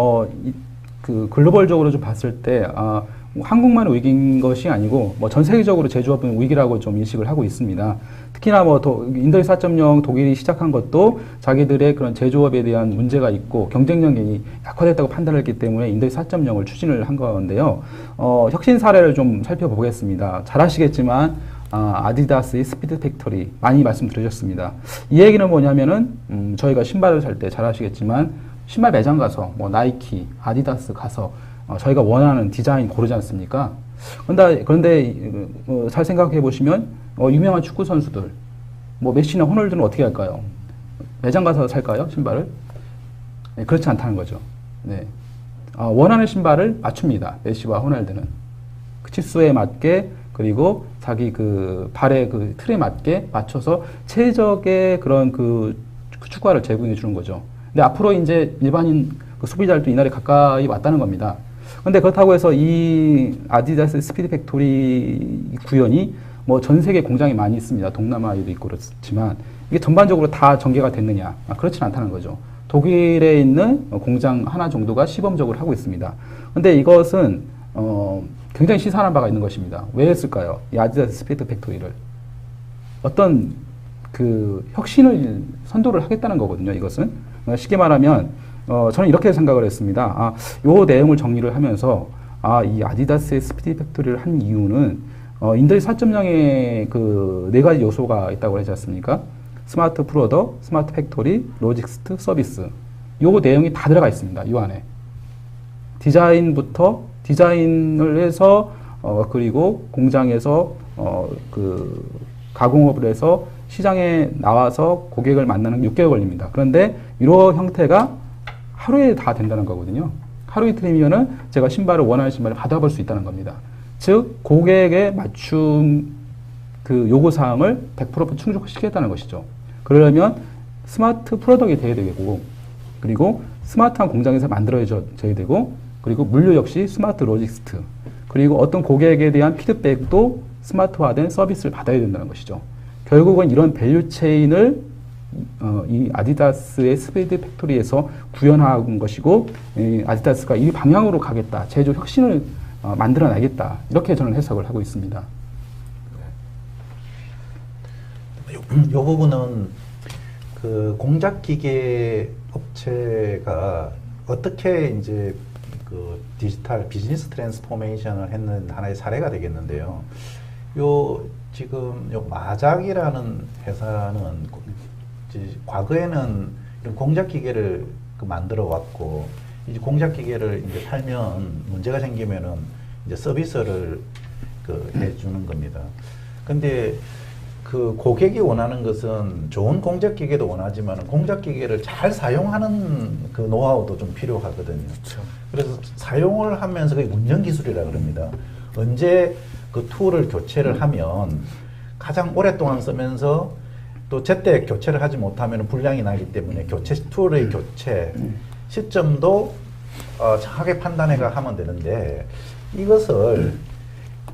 그 글로벌적으로 좀 봤을 때 한국만 위기인 것이 아니고 뭐 전 세계적으로 제조업은 위기라고 좀 인식을 하고 있습니다. 특히나 뭐 인더스트리 4.0 독일이 시작한 것도 자기들의 그런 제조업에 대한 문제가 있고 경쟁력이 약화됐다고 판단했기 때문에 인더스트리 4.0을 추진을 한 건데요. 혁신 사례를 좀 살펴보겠습니다. 잘 아시겠지만 아디다스의 스피드 팩토리 많이 말씀드렸습니다. 이 얘기는 뭐냐면은 저희가 신발을 살 때 잘 아시겠지만 신발 매장 가서 뭐 나이키, 아디다스 가서 저희가 원하는 디자인 고르지 않습니까? 그런데 잘 생각해 보시면 유명한 축구 선수들 뭐 메시나 호날두는 어떻게 할까요? 매장 가서 살까요? 신발을? 네, 그렇지 않다는 거죠. 네. 원하는 신발을 맞춥니다. 메시와 호날두는 그 치수에 맞게 그리고 자기 그 발의 그 틀에 맞게 맞춰서 최적의 그런 그 축구화를 제공해 주는 거죠. 근데 앞으로 이제 일반인 그 소비자들도 이날에 가까이 왔다는 겁니다. 근데 그렇다고 해서 이 아디다스 스피드 팩토리 구현이 뭐 전 세계 공장이 많이 있습니다. 동남아에도 있고 그렇지만 이게 전반적으로 다 전개가 됐느냐? 그렇진 않다는 거죠. 독일에 있는 공장 하나 정도가 시범적으로 하고 있습니다. 근데 이것은 굉장히 시사하는 바가 있는 것입니다. 왜 했을까요? 이 아디다스 스피드 팩토리를 어떤 그 혁신을 선도를 하겠다는 거거든요. 이것은 쉽게 말하면 저는 이렇게 생각을 했습니다. 요 내용을 정리를 하면서 이 아디다스의 스피드 팩토리를 한 이유는 인더스트리 4.0의 그 네 가지 요소가 있다고 하지 않습니까? 스마트 프로덕트, 스마트 팩토리, 로지스트, 서비스. 요 내용이 다 들어가 있습니다. 이 안에. 디자인부터 디자인을 해서 그리고 공장에서 그 가공업을 해서 시장에 나와서 고객을 만나는 6개월 걸립니다. 그런데 이런 형태가 하루에 다 된다는 거거든요. 하루 이틀이면은 제가 신발을 원하는 신발을 받아볼 수 있다는 겁니다. 즉 고객에 맞춤 그 요구사항을 100% 충족시키겠다는 것이죠. 그러려면 스마트 프로덕트가 돼야 되고 그리고 스마트한 공장에서 만들어져야 되고 그리고 물류 역시 스마트 로지스트 그리고 어떤 고객에 대한 피드백도 스마트화된 서비스를 받아야 된다는 것이죠. 결국은 이런 밸류 체인을 이 아디다스의 스피드 팩토리에서 구현한 것이고 아디다스가 이 방향으로 가겠다. 제조 혁신을 만들어내겠다. 이렇게 저는 해석을 하고 있습니다. 이 부분은 그 공작 기계 업체가 어떻게 이제 그 디지털 비즈니스 트랜스포메이션을 했는 하나의 사례가 되겠는데요. 지금 마작이라는 회사는 과거에는 이런 공작 기계를 만들어 왔고 이제 공작 기계를 이제 팔면 문제가 생기면은 이제 서비스를 해주는 겁니다. 근데 그 고객이 원하는 것은 좋은 공작 기계도 원하지만 공작 기계를 잘 사용하는 그 노하우도 좀 필요하거든요. 그렇죠. 그래서 사용을 하면서 그게 운영 기술이라 그럽니다. 언제 그 툴을 교체를 하면 가장 오랫동안 쓰면서 또 제때 교체를 하지 못하면 불량이 나기 때문에 툴의 교체 시점도 정확하게 판단해가 하면 되는데 이것을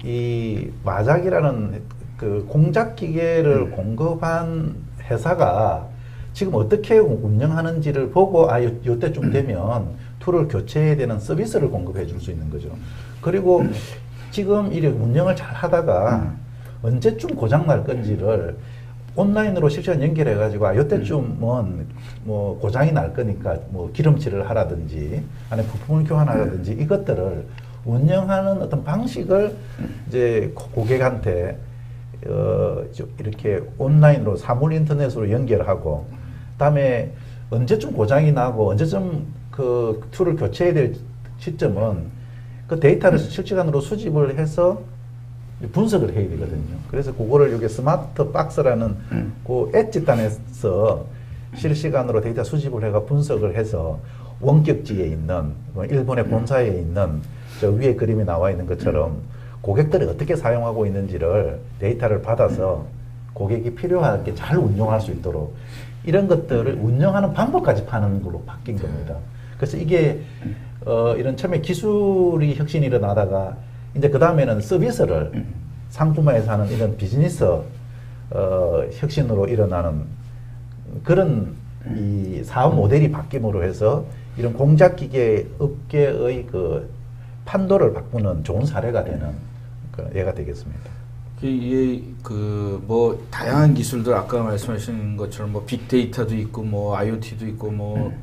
이 마작이라는 그 공작 기계를 공급한 회사가 지금 어떻게 운영하는지를 보고 요때쯤 되면 툴을 교체해야 되는 서비스를 공급해 줄 수 있는 거죠. 그리고 지금 이렇게 운영을 잘 하다가 언제쯤 고장 날 건지를 온라인으로 실시간 연결해 가지고 요때쯤은 뭐 고장이 날 거니까 뭐 기름칠을 하라든지 아니 부품을 교환하라든지 이것들을 운영하는 어떤 방식을 이제 고객한테 이렇게 온라인으로 사물 인터넷으로 연결하고 그다음에 언제쯤 고장이 나고 언제쯤 그 툴을 교체해야 될 시점은 그 데이터를 실시간으로 수집을 해서 분석을 해야 되거든요. 그래서 그거를 여기 스마트 박스라는 그 엣지단에서 실시간으로 데이터 수집을 해가 분석을 해서 원격지에 있는 일본의 본사에 있는 저 위에 그림이 나와 있는 것처럼 고객들이 어떻게 사용하고 있는지를 데이터를 받아서 고객이 필요하게 잘 운용할 수 있도록 이런 것들을 운영하는 방법까지 파는 걸로 바뀐 겁니다. 그래서 이게 이런 처음에 기술이 혁신이 일어나다가 이제 그 다음에는 서비스를 상품화해서 하는 이런 비즈니스 혁신으로 일어나는 그런 이 사업 모델이 바뀜으로 해서 이런 공작기계 업계의 그 판도를 바꾸는 좋은 사례가 되는 그 예가 되겠습니다. 이게 그 뭐 다양한 기술들 아까 말씀하신 것처럼 뭐 빅데이터도 있고 뭐 IoT도 있고 뭐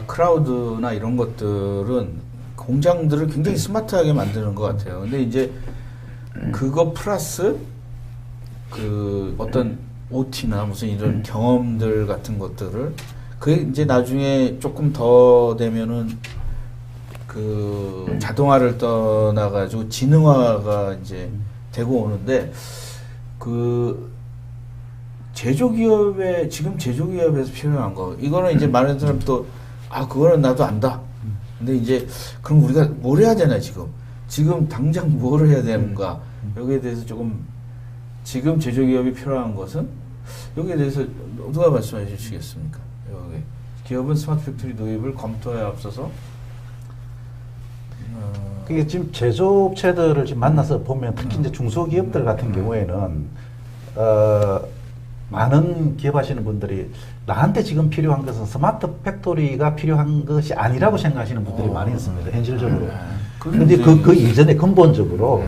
크라우드나 이런 것들은 공장들을 굉장히 스마트하게 만드는 것 같아요. 근데 이제 그거 플러스 그 어떤 OT나 무슨 이런 경험들 같은 것들을 그게 이제 나중에 조금 더 되면은 그 자동화를 떠나가지고 지능화가 이제 되고 오는데 그 제조기업에 지금 제조기업에서 필요한 거 이거는 이제 많은 사람 또 그거는 나도 안다. 근데 이제 그럼 우리가 뭘 해야 되나 지금 당장 뭘 해야 되는가 여기에 대해서 조금 지금 제조기업이 필요한 것은 여기에 대해서 누가 말씀해 주시겠습니까? 여기 기업은 스마트 팩토리 도입을 검토에 앞서서 그게 지금 제조업체들을 지금 만나서 보면 특히 이제 중소기업들 같은 경우에는 많은 기업하시는 분들이 나한테 지금 필요한 것은 스마트 팩토리가 필요한 것이 아니라고 생각하시는 분들이 많이 있습니다. 현실적으로. 그런데 그 이전에 근본적으로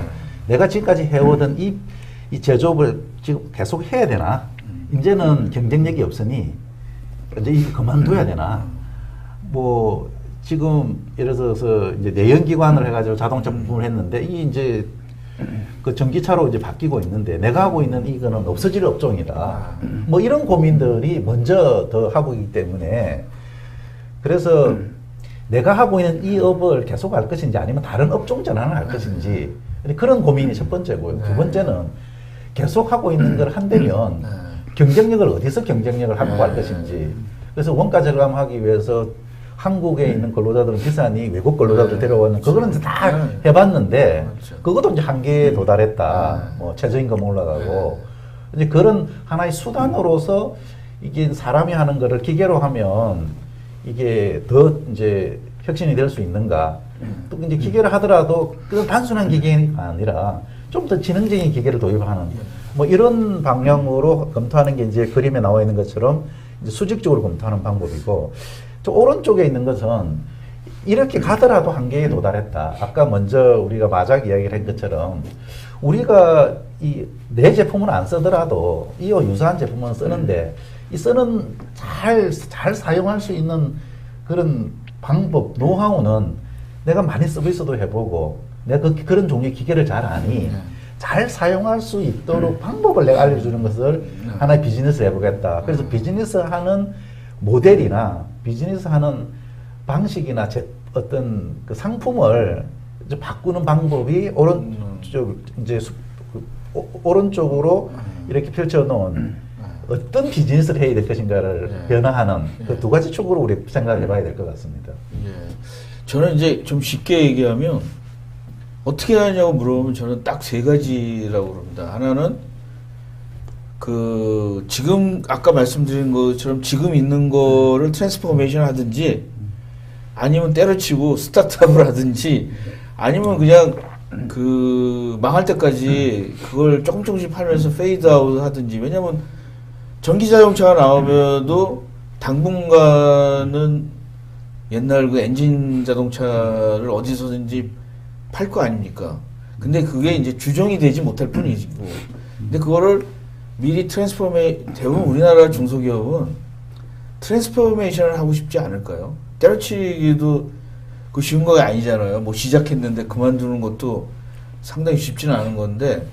내가 지금까지 해오던 이 제조업을 지금 계속 해야 되나? 이제는 경쟁력이 없으니 이제 이거 그만둬야 되나? 뭐 지금 예를 들어서 이제 내연기관을 해가지고 자동차 부품을 했는데 이 이제 그 전기차로 이제 바뀌고 있는데 내가 하고 있는 이거는 없어질 업종이다. 뭐 이런 고민들이 먼저 더 하고 있기 때문에 그래서 내가 하고 있는 이 업을 계속 할 것인지 아니면 다른 업종 전환을 할 것인지 그런 고민이 첫 번째고요. 두 번째는 계속 하고 있는 걸 한다면 경쟁력을 어디서 경쟁력을 확보할 것인지 그래서 원가 절감하기 위해서 한국에 있는 근로자들은 비싸니 외국 근로자들 데려오는 그거는 다 해봤는데 그것도 이제 한계에 도달했다. 뭐 최저임금 올라가고 이제 그런 하나의 수단으로서 이게 사람이 하는 거를 기계로 하면 이게 더 이제 혁신이 될 수 있는가? 또 이제 기계를 하더라도 그건 단순한 기계가 아니라 좀 더 지능적인 기계를 도입하는 뭐 이런 방향으로 검토하는 게 이제 그림에 나와 있는 것처럼 이제 수직적으로 검토하는 방법이고. 저 오른쪽에 있는 것은 이렇게 가더라도 한계에 도달했다. 아까 먼저 우리가 마작 이야기를 한 것처럼 우리가 내 제품은 안 쓰더라도 이와 유사한 제품은 쓰는데 이 쓰는 잘 사용할 수 있는 그런 방법, 노하우는 내가 많이 서비스도 해보고 내가 그런 종류의 기계를 잘 아니 잘 사용할 수 있도록 방법을 내가 알려주는 것을 하나의 비즈니스 해보겠다. 그래서 비즈니스 하는 모델이나 비즈니스 하는 방식이나 어떤 그 상품을 이제 바꾸는 방법이 오른쪽으로 이렇게 펼쳐놓은 어떤 비즈니스를 해야 될 것인가를 변화하는 그 두 가지 축으로 우리 생각을 해봐야 될 것 같습니다. 예. 저는 이제 좀 쉽게 얘기하면 어떻게 하냐고 물어보면 저는 딱 세 가지라고 그럽니다. 하나는 그 지금 아까 말씀드린 것처럼 지금 있는 거를 트랜스포메이션 하든지 아니면 때려치고 스타트업을 하든지 아니면 그냥 그 망할 때까지 그걸 조금씩 팔면서 페이드아웃 하든지 왜냐면 전기자동차가 나오면도 당분간은 옛날 그 엔진 자동차를 어디서든지 팔 거 아닙니까? 근데 그게 이제 주종이 되지 못할 뿐이고 근데 그거를 미리 대부분 우리나라 중소기업은 트랜스포메이션을 하고 싶지 않을까요? 때려치기도 그 쉬운 거 아니잖아요. 뭐 시작했는데 그만두는 것도 상당히 쉽지는 않은 건데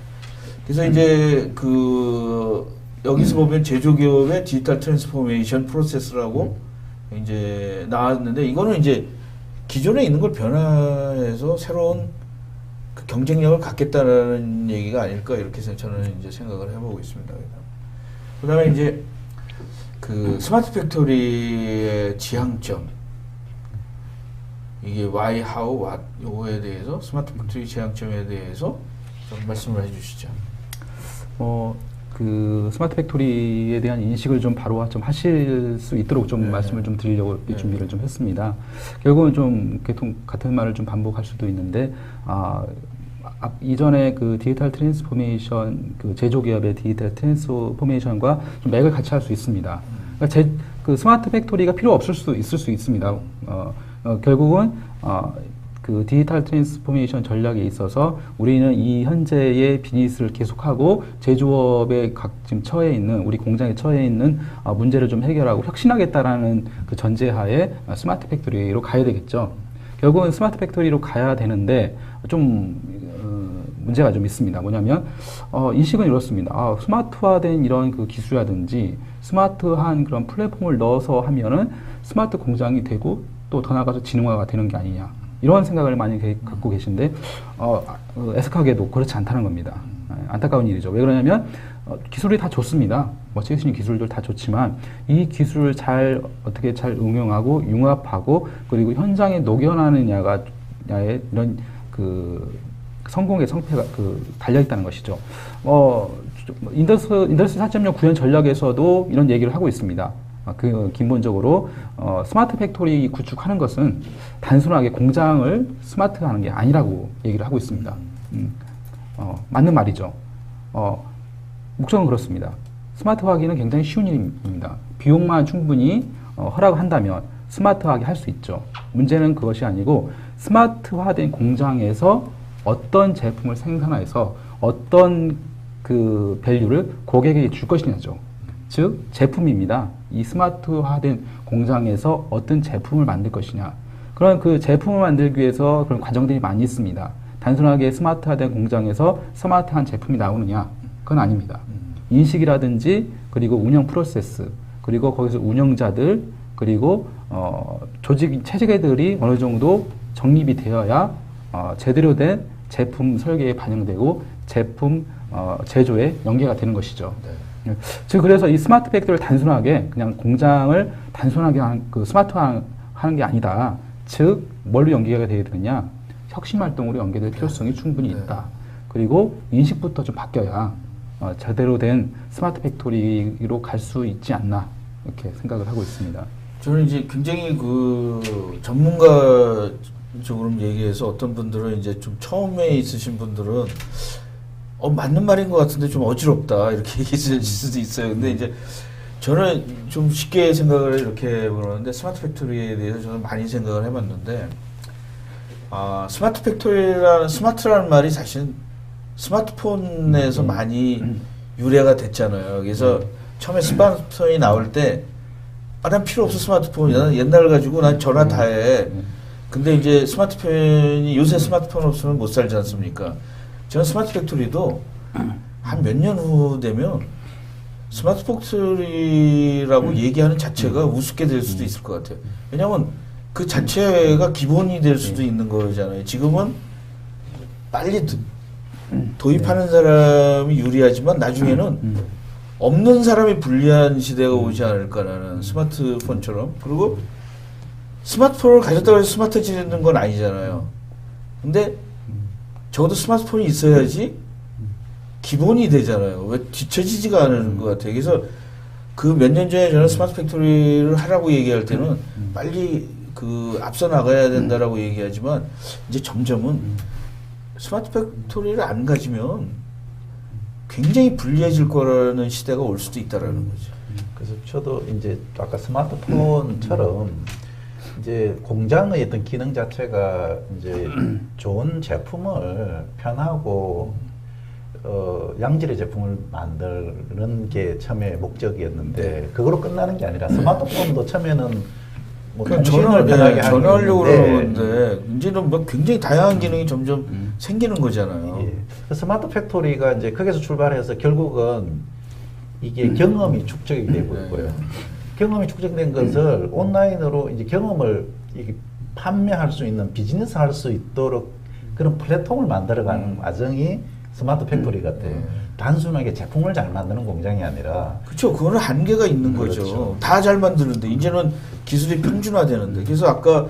그래서 이제 그 여기서 보면 제조기업의 디지털 트랜스포메이션 프로세스라고 이제 나왔는데 이거는 이제 기존에 있는 걸 변화해서 새로운 그 경쟁력을 갖겠다는 얘기가 아닐까 이렇게 저는 이제 생각을 해보고 있습니다. 그다음에 이제 그 스마트 팩토리의 지향점 이게 why, how, what 요거에 대해서 스마트 팩토리 지향점에 대해서 좀 말씀을 해주시죠. 그 스마트 팩토리에 대한 인식을 좀 바로 좀 하실 수 있도록 좀 말씀을 좀 드리려고 준비를 좀 했습니다. 결국은 좀 같은 말을 좀 반복할 수도 있는데, 이전에 그 디지털 트랜스포메이션, 그 제조기업의 디지털 트랜스포메이션과 좀 맥을 같이 할 수 있습니다. 그러니까 그 스마트 팩토리가 필요 없을 수 있을 수 있습니다. 결국은 그 디지털 트랜스포메이션 전략에 있어서 우리는 이 현재의 비즈니스를 계속하고 제조업에 지금 처해 있는 우리 공장에 처해 있는 문제를 좀 해결하고 혁신하겠다라는 그 전제하에 스마트 팩토리로 가야 되겠죠. 결국은 스마트 팩토리로 가야 되는데 좀 문제가 좀 있습니다. 뭐냐면 인식은 이렇습니다. 스마트화된 이런 그 기술이라든지 스마트한 그런 플랫폼을 넣어서 하면은 스마트 공장이 되고 또 더 나아가서 지능화가 되는 게 아니냐 이런 생각을 많이 갖고 계신데 애석하게도 그렇지 않다는 겁니다. 안타까운 일이죠. 왜 그러냐면 기술이 다 좋습니다. 뭐 최신 기술들 다 좋지만 이 기술을 어떻게 잘 응용하고 융합하고 그리고 현장에 녹여내느냐의 이런 그 성공의 성패가 달려 있다는 것이죠. 인더스 4.0 구현 전략에서도 이런 얘기를 하고 있습니다. 기본적으로 스마트 팩토리 구축하는 것은 단순하게 공장을 스마트하는 게 아니라고 얘기를 하고 있습니다. 맞는 말이죠. 목적은 그렇습니다. 스마트화하기는 굉장히 쉬운 일입니다. 비용만 충분히 허락한다면 스마트하게 할 수 있죠. 문제는 그것이 아니고 스마트화된 공장에서 어떤 제품을 생산해서 어떤 그 밸류를 고객에게 줄 것이냐죠. 즉 제품입니다. 이 스마트화된 공장에서 어떤 제품을 만들 것이냐. 그런 그 제품을 만들기 위해서 그런 과정들이 많이 있습니다. 단순하게 스마트화된 공장에서 스마트한 제품이 나오느냐? 그건 아닙니다. 인식이라든지 그리고 운영 프로세스 그리고 거기서 운영자들 그리고 조직 체계들이 어느 정도 정립이 되어야 제대로 된 제품 설계에 반영되고 제품 제조에 연계가 되는 것이죠. 네. 즉 그래서 이 스마트 팩토리를 단순하게 그냥 공장을 단순하게 하는 게 아니다. 즉 뭘로 연계가 되어야 되느냐? 혁신 활동으로 연계될 필요성이 충분히 있다. 그리고 인식부터 좀 바뀌어야 제대로 된 스마트 팩토리로 갈 수 있지 않나 이렇게 생각을 하고 있습니다. 저는 이제 굉장히 그 전문가 쪽으로 얘기해서 어떤 분들은 이제 좀 처음에 있으신 분들은 맞는 말인 것 같은데 좀 어지럽다 이렇게 얘기하실 수도 있어요. 근데 이제 저는 좀 쉽게 생각을 이렇게 보는데 스마트 팩토리에 대해서 저는 많이 생각을 해봤는데 스마트라는 말이 사실은 스마트폰에서 많이 유래가 됐잖아요. 그래서 처음에 스마트폰이 나올 때 난 필요 없어 스마트폰. 나는 옛날 가지고 난 전화 다 해. 근데 이제 스마트폰이 요새 스마트폰 없으면 못 살지 않습니까? 저는 스마트 팩토리도 한 몇 년 후 되면 스마트 팩토리라고 얘기하는 자체가 우습게 될 수도 있을 것 같아요. 왜냐하면 그 자체가 기본이 될 수도 있는 거잖아요. 지금은 빨리 도입하는 사람이 유리하지만 나중에는 없는 사람이 불리한 시대가 오지 않을까라는 스마트폰처럼. 그리고 스마트폰을 가졌다고 해서 스마트해지는 건 아니잖아요. 근데 적어도 스마트폰이 있어야지 기본이 되잖아요. 왜 뒤처지지가 않은 것 같아요. 그래서 그 몇 년 전에 저는 스마트 팩토리를 하라고 얘기할 때는 빨리 그 앞서 나가야 된다라고 얘기하지만 이제 점점은 스마트 팩토리를 안 가지면 굉장히 불리해질 거라는 시대가 올 수도 있다라는 거죠. 그래서 저도 이제 아까 스마트폰처럼 이제 공장의 어떤 기능 자체가 이제 좋은 제품을 편하고 양질의 제품을 만드는 게 처음에 목적이었는데 그거로 끝나는 게 아니라 스마트폰도 처음에는 뭐 전화하려고 그러는데 이제는 뭐 굉장히 다양한 기능이 점점 생기는 거잖아요. 예. 스마트 팩토리가 이제 거기서 출발해서 결국은 이게 경험이 축적이 되고 있고요. 경험이 축적된 것을 온라인으로 이제 경험을 이게 판매할 수 있는 비즈니스 할 수 있도록 그런 플랫폼을 만들어가는 과정이 스마트 팩토리 같아요. 단순하게 제품을 잘 만드는 공장이 아니라. 그렇죠. 그거는 한계가 있는 거죠. 그렇죠. 다 잘 만드는데 이제는 기술이 평준화되는데. 그래서 아까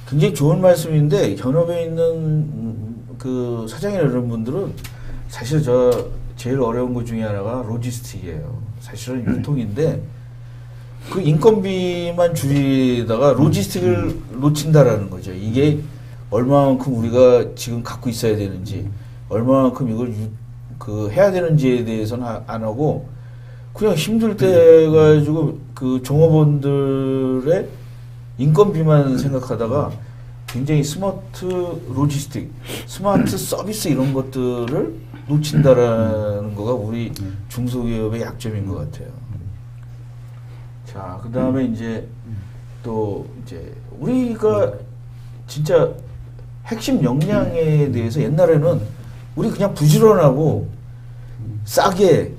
굉장히 좋은 말씀인데 현업에 있는 그 사장이나 이런 분들은 사실 제일 어려운 것 중에 하나가 로지스틱이에요. 사실은 유통인데 그 인건비만 줄이다가 로지스틱을 놓친다라는 거죠. 이게 얼마만큼 우리가 지금 갖고 있어야 되는지, 얼마만큼 이걸 해야 되는지에 대해서는 안 하고 그냥 힘들 때 가지고 그 종업원들의 인건비만 생각하다가 굉장히 스마트 로지스틱, 스마트 서비스 이런 것들을 놓친다라는 거가 우리 중소기업의 약점인 것 같아요. 자, 그 다음에 이제 또 이제 우리가 진짜 핵심 역량에 대해서 옛날에는 우리 그냥 부지런하고 싸게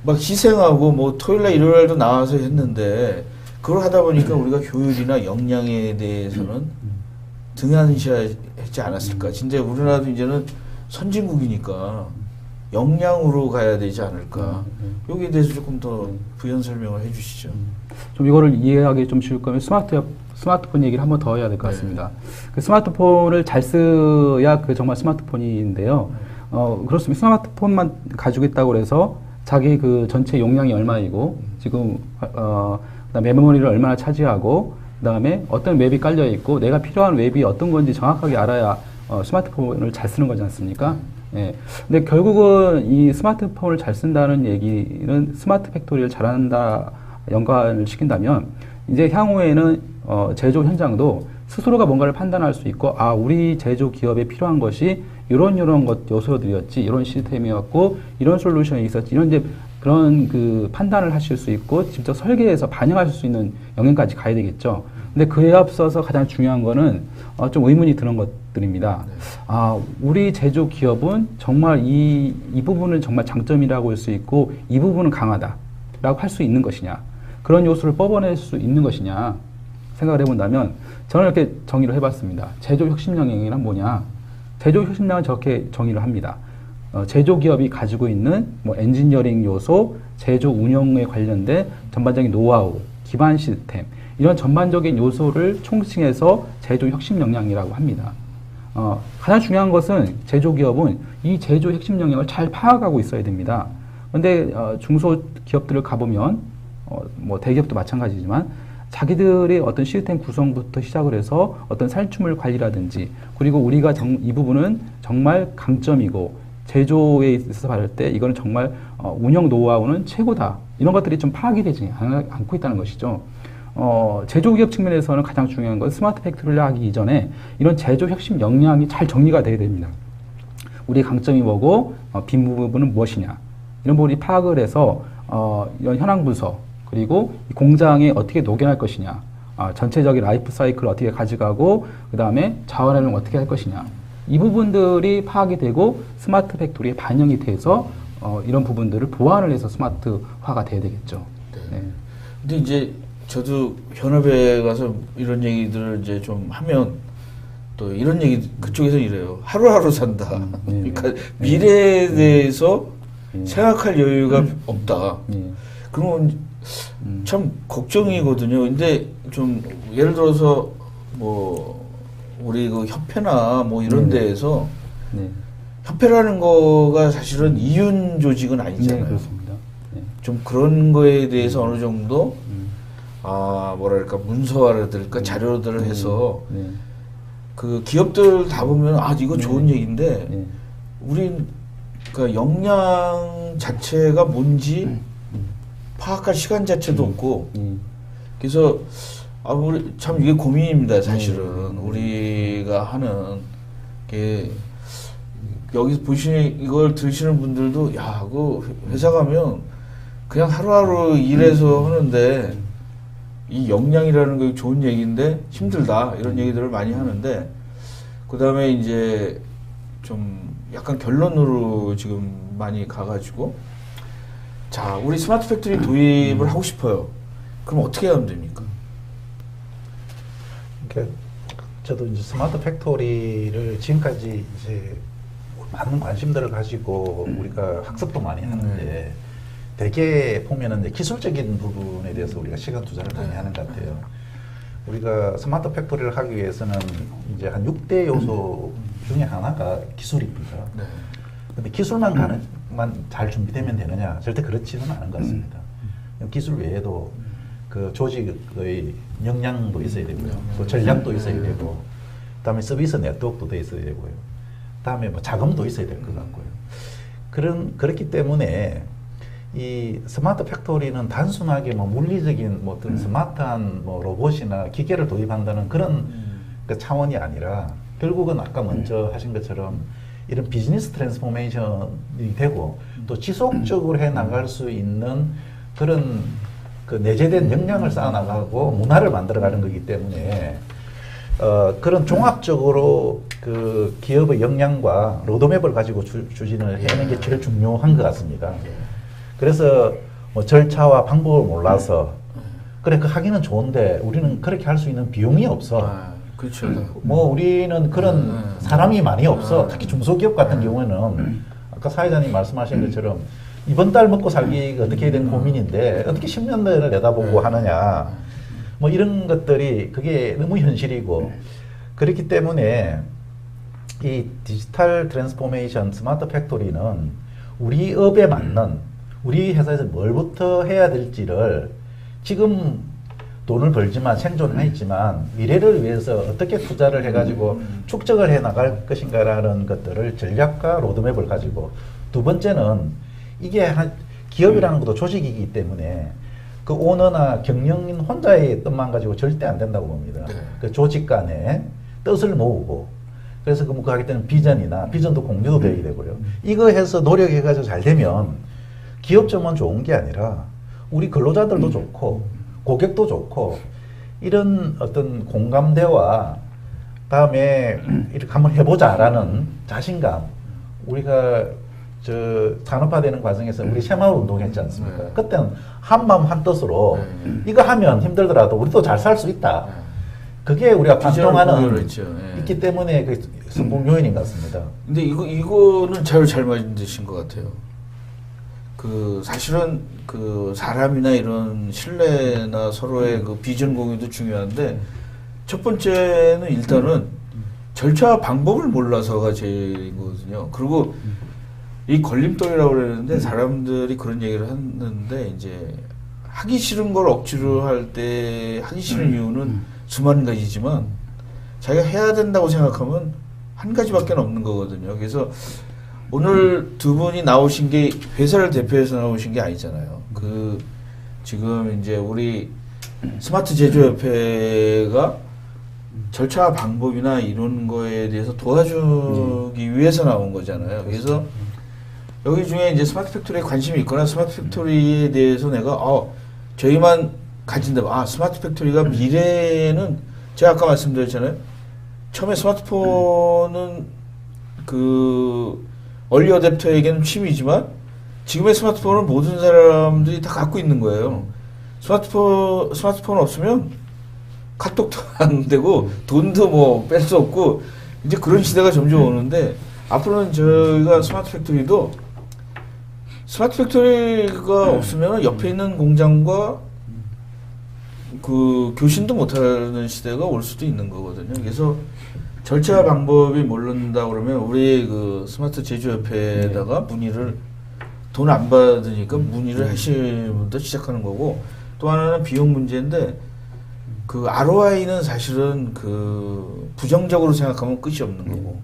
막 희생하고 뭐 토요일날 일요일날도 나와서 했는데 그걸 하다 보니까 우리가 효율이나 역량에 대해서는 등한시하지 않았을까. 진짜 우리나라도 이제는 선진국이니까 역량으로 가야 되지 않을까. 여기에 대해서 조금 더 부연 설명을 해주시죠. 좀 이거를 이해하기 좀 쉬울 거면 스마트폰 얘기를 한번 더 해야 될 것 같습니다. 그 스마트폰을 잘 써야 그 정말 스마트폰인데요. 그렇습니다. 스마트폰만 가지고 있다고 해서 자기 그 전체 용량이 얼마이고 지금 그다음에 메모리를 얼마나 차지하고 그다음에 어떤 웹이 깔려 있고 내가 필요한 웹이 어떤 건지 정확하게 알아야 스마트폰을 잘 쓰는 거지 않습니까? 예. 근데 결국은 이 스마트폰을 잘 쓴다는 얘기는 스마트 팩토리를 잘한다 연관을 시킨다면 이제 향후에는 제조 현장도 스스로가 뭔가를 판단할 수 있고 아 우리 제조 기업에 필요한 것이 이런 것 요소들이었지 이런 시스템이었고 이런 솔루션이 있었지 이런 이제 그런 그 판단을 하실 수 있고 직접 설계해서 반영하실 수 있는 영역까지 가야 되겠죠. 근데 그에 앞서서 가장 중요한 거는 좀 의문이 드는 것들입니다. 아 우리 제조 기업은 정말 이 부분은 정말 장점이라고 할 수 있고 이 부분은 강하다라고 할 수 있는 것이냐 그런 요소를 뽑아낼 수 있는 것이냐 생각을 해본다면 저는 이렇게 정의를 해봤습니다. 제조 혁신 영역이란 뭐냐? 제조 혁신량은 저렇게 정의를 합니다. 제조 기업이 가지고 있는 뭐 엔지니어링 요소, 제조 운영에 관련된 전반적인 노하우, 기반 시스템 이런 전반적인 요소를 총칭해서 제조 혁신 역량이라고 합니다. 가장 중요한 것은 제조 기업은 이 제조 혁신 역량을 잘 파악하고 있어야 됩니다. 그런데 중소 기업들을 가보면 뭐 대기업도 마찬가지지만 자기들의 어떤 시스템 구성부터 시작을 해서 어떤 살충물 관리라든지 그리고 우리가 이 부분은 정말 강점이고 제조에 있어서 말할 때 이거는 정말 운영 노하우는 최고다. 이런 것들이 좀 파악이 되지 않고 있다는 것이죠. 제조 기업 측면에서는 가장 중요한 건 스마트 팩토리를 하기 이전에 이런 제조 혁신 역량이 잘 정리가 돼야 됩니다. 우리의 강점이 뭐고 빈 부분은 무엇이냐. 이런 부분이 파악을 해서 이런 현황 분석 그리고 이 공장에 어떻게 녹여낼 것이냐, 전체적인 라이프 사이클을 어떻게 가져가고 그 다음에 자원활용을 어떻게 할 것이냐 이 부분들이 파악이 되고 스마트 팩토리에 반영이 돼서 이런 부분들을 보완을 해서 스마트화가 돼야 되겠죠. 네. 근데 이제 저도 현업에 가서 이런 얘기들을 이제 좀 하면 또 이런 얘기 그쪽에서 이래요. 하루하루 산다. 그러니까 미래에 대해서 생각할 여유가 없다. 그러면 참 걱정이거든요. 근데 좀 예를 들어서 뭐 우리 그 협회나 뭐 이런 데에서 협회라는 거가 사실은 이윤 조직은 아니잖아요. 네, 그렇습니다. 네. 좀 그런 거에 대해서 어느 정도 뭐랄까 문서화라든가 자료들을 해서 그 기업들 다 보면 이거 좋은 얘기인데 우린 그 역량 자체가 뭔지 파악할 시간 자체도 없고 그래서 우리 참 이게 고민입니다. 사실은 우리가 하는 게 여기서 보시는 이걸 들으시는 분들도 야, 그 회사 가면 그냥 하루하루 일해서 하는데 이 역량이라는 게 좋은 얘기인데 힘들다 이런 얘기들을 많이 하는데 그 다음에 이제 좀 약간 결론으로 지금 많이 가가지고 자 우리 스마트 팩토리 도입을 하고 싶어요. 그럼 어떻게 하면 됩니까? 그러니까 저도 이제 스마트 팩토리를 지금까지 이제 많은 관심들을 가지고 우리가 학습도 많이 하는데 되게 보면은 이제 기술적인 부분에 대해서 우리가 시간 투자를 많이 하는 것 같아요. 우리가 스마트 팩토리를 하기 위해서는 이제 한 6대 요소 중에 하나가 기술입니다. 근데 기술만 잘 준비되면 되느냐? 절대 그렇지는 않은 것 같습니다. 기술 외에도 그 조직의 역량도 있어야 되고요. 또 전략도 있어야 되고, 그다음에 서비스 네트워크도 돼 있어야 되고요. 그다음에 뭐 자금도 있어야 될 것 같고요. 그렇기 때문에 이 스마트 팩토리는 단순하게 뭐 물리적인 뭐 어떤 스마트한 뭐 로봇이나 기계를 도입한다는 그런 그 차원이 아니라 결국은 아까 먼저 하신 것처럼 이런 비즈니스 트랜스포메이션이 되고 또 지속적으로 해 나갈 수 있는 그런 그 내재된 역량을 쌓아 나가고 문화를 만들어 가는 거기 때문에 그런 종합적으로 그 기업의 역량과 로드맵을 가지고 추진을 해내는 게 제일 중요한 것 같습니다. 그래서 뭐 절차와 방법을 몰라서 그래 그 하기는 좋은데 우리는 그렇게 할 수 있는 비용이 없어. 그렇죠. 뭐 우리는 그런 사람이 많이 없어. 특히 중소기업 같은 경우에는 아까 사회자님 말씀하신 것처럼 이번 달 먹고 살기가 어떻게 해야 되는 고민인데 어떻게 10년을 내다보고 하느냐. 뭐 이런 것들이 그게 너무 현실이고 그렇기 때문에 이 디지털 트랜스포메이션 스마트 팩토리는 우리 업에 맞는 우리 회사에서 뭘부터 해야 될지를 지금 돈을 벌지만 생존을 했지만 미래를 위해서 어떻게 투자를 해가지고 축적을 해 나갈 것인가라는 것들을 전략과 로드맵을 가지고 두 번째는 이게 기업이라는 것도 조직이기 때문에 그 오너나 경영인 혼자의 뜻만 가지고 절대 안 된다고 봅니다. 그 조직 간에 뜻을 모으고 그래서 그 하기 때는 비전도 공유도 되어야 되고요. 이거 해서 노력해가지고 잘 되면 기업점은 좋은 게 아니라 우리 근로자들도 좋고 고객도 좋고 이런 어떤 공감대와 다음에 이렇게 한번 해보자라는 자신감 우리가 저 산업화되는 과정에서 우리 새마을 운동했지 않습니까? 그때는 한 마음 한 뜻으로 이거 하면 힘들더라도 우리도 잘 살 수 있다. 그게 우리가 반동하는 있기 때문에 그 성공 요인인 것 같습니다. 근데 이거는 잘 만드신 것 같아요. 그 사실은 그 사람이나 이런 신뢰나 서로의 그 비전 공유도 중요한데 첫 번째는 일단은 절차 방법을 몰라서가 제일이거든요. 그리고 이 걸림돌이라고 그러는데 사람들이 그런 얘기를 하는데 이제 하기 싫은 걸 억지로 할 때 하기 싫은 이유는 수많은 가지지만 자기가 해야 된다고 생각하면 한 가지밖에 없는 거거든요. 그래서 오늘 두 분이 나오신 게 회사를 대표해서 나오신 게 아니잖아요. 그 지금 이제 우리 스마트 제조협회가 절차 방법이나 이런 거에 대해서 도와주기 위해서 나온 거잖아요. 그래서 여기 중에 이제 스마트 팩토리에 관심이 있거나 스마트 팩토리에 대해서 내가 저희만 가진다. 스마트 팩토리가 미래에는 제가 아까 말씀드렸잖아요. 처음에 스마트폰은 그 얼리 어댑터에게는 취미지만 지금의 스마트폰은 모든 사람들이 다 갖고 있는 거예요. 스마트폰 없으면 카톡도 안 되고 돈도 뭐 뺄 수 없고 이제 그런 시대가 점점 오는데 앞으로는 저희가 스마트 팩토리가 없으면 옆에 있는 공장과 그 교신도 못하는 시대가 올 수도 있는 거거든요. 그래서 절차 방법이 모른다 그러면 우리 그 스마트 제조협회에다가 문의를 돈 안 받으니까 문의를 하시는 분도 시작하는 거고 또 하나는 비용 문제인데 그 ROI는 사실은 그 부정적으로 생각하면 끝이 없는 거고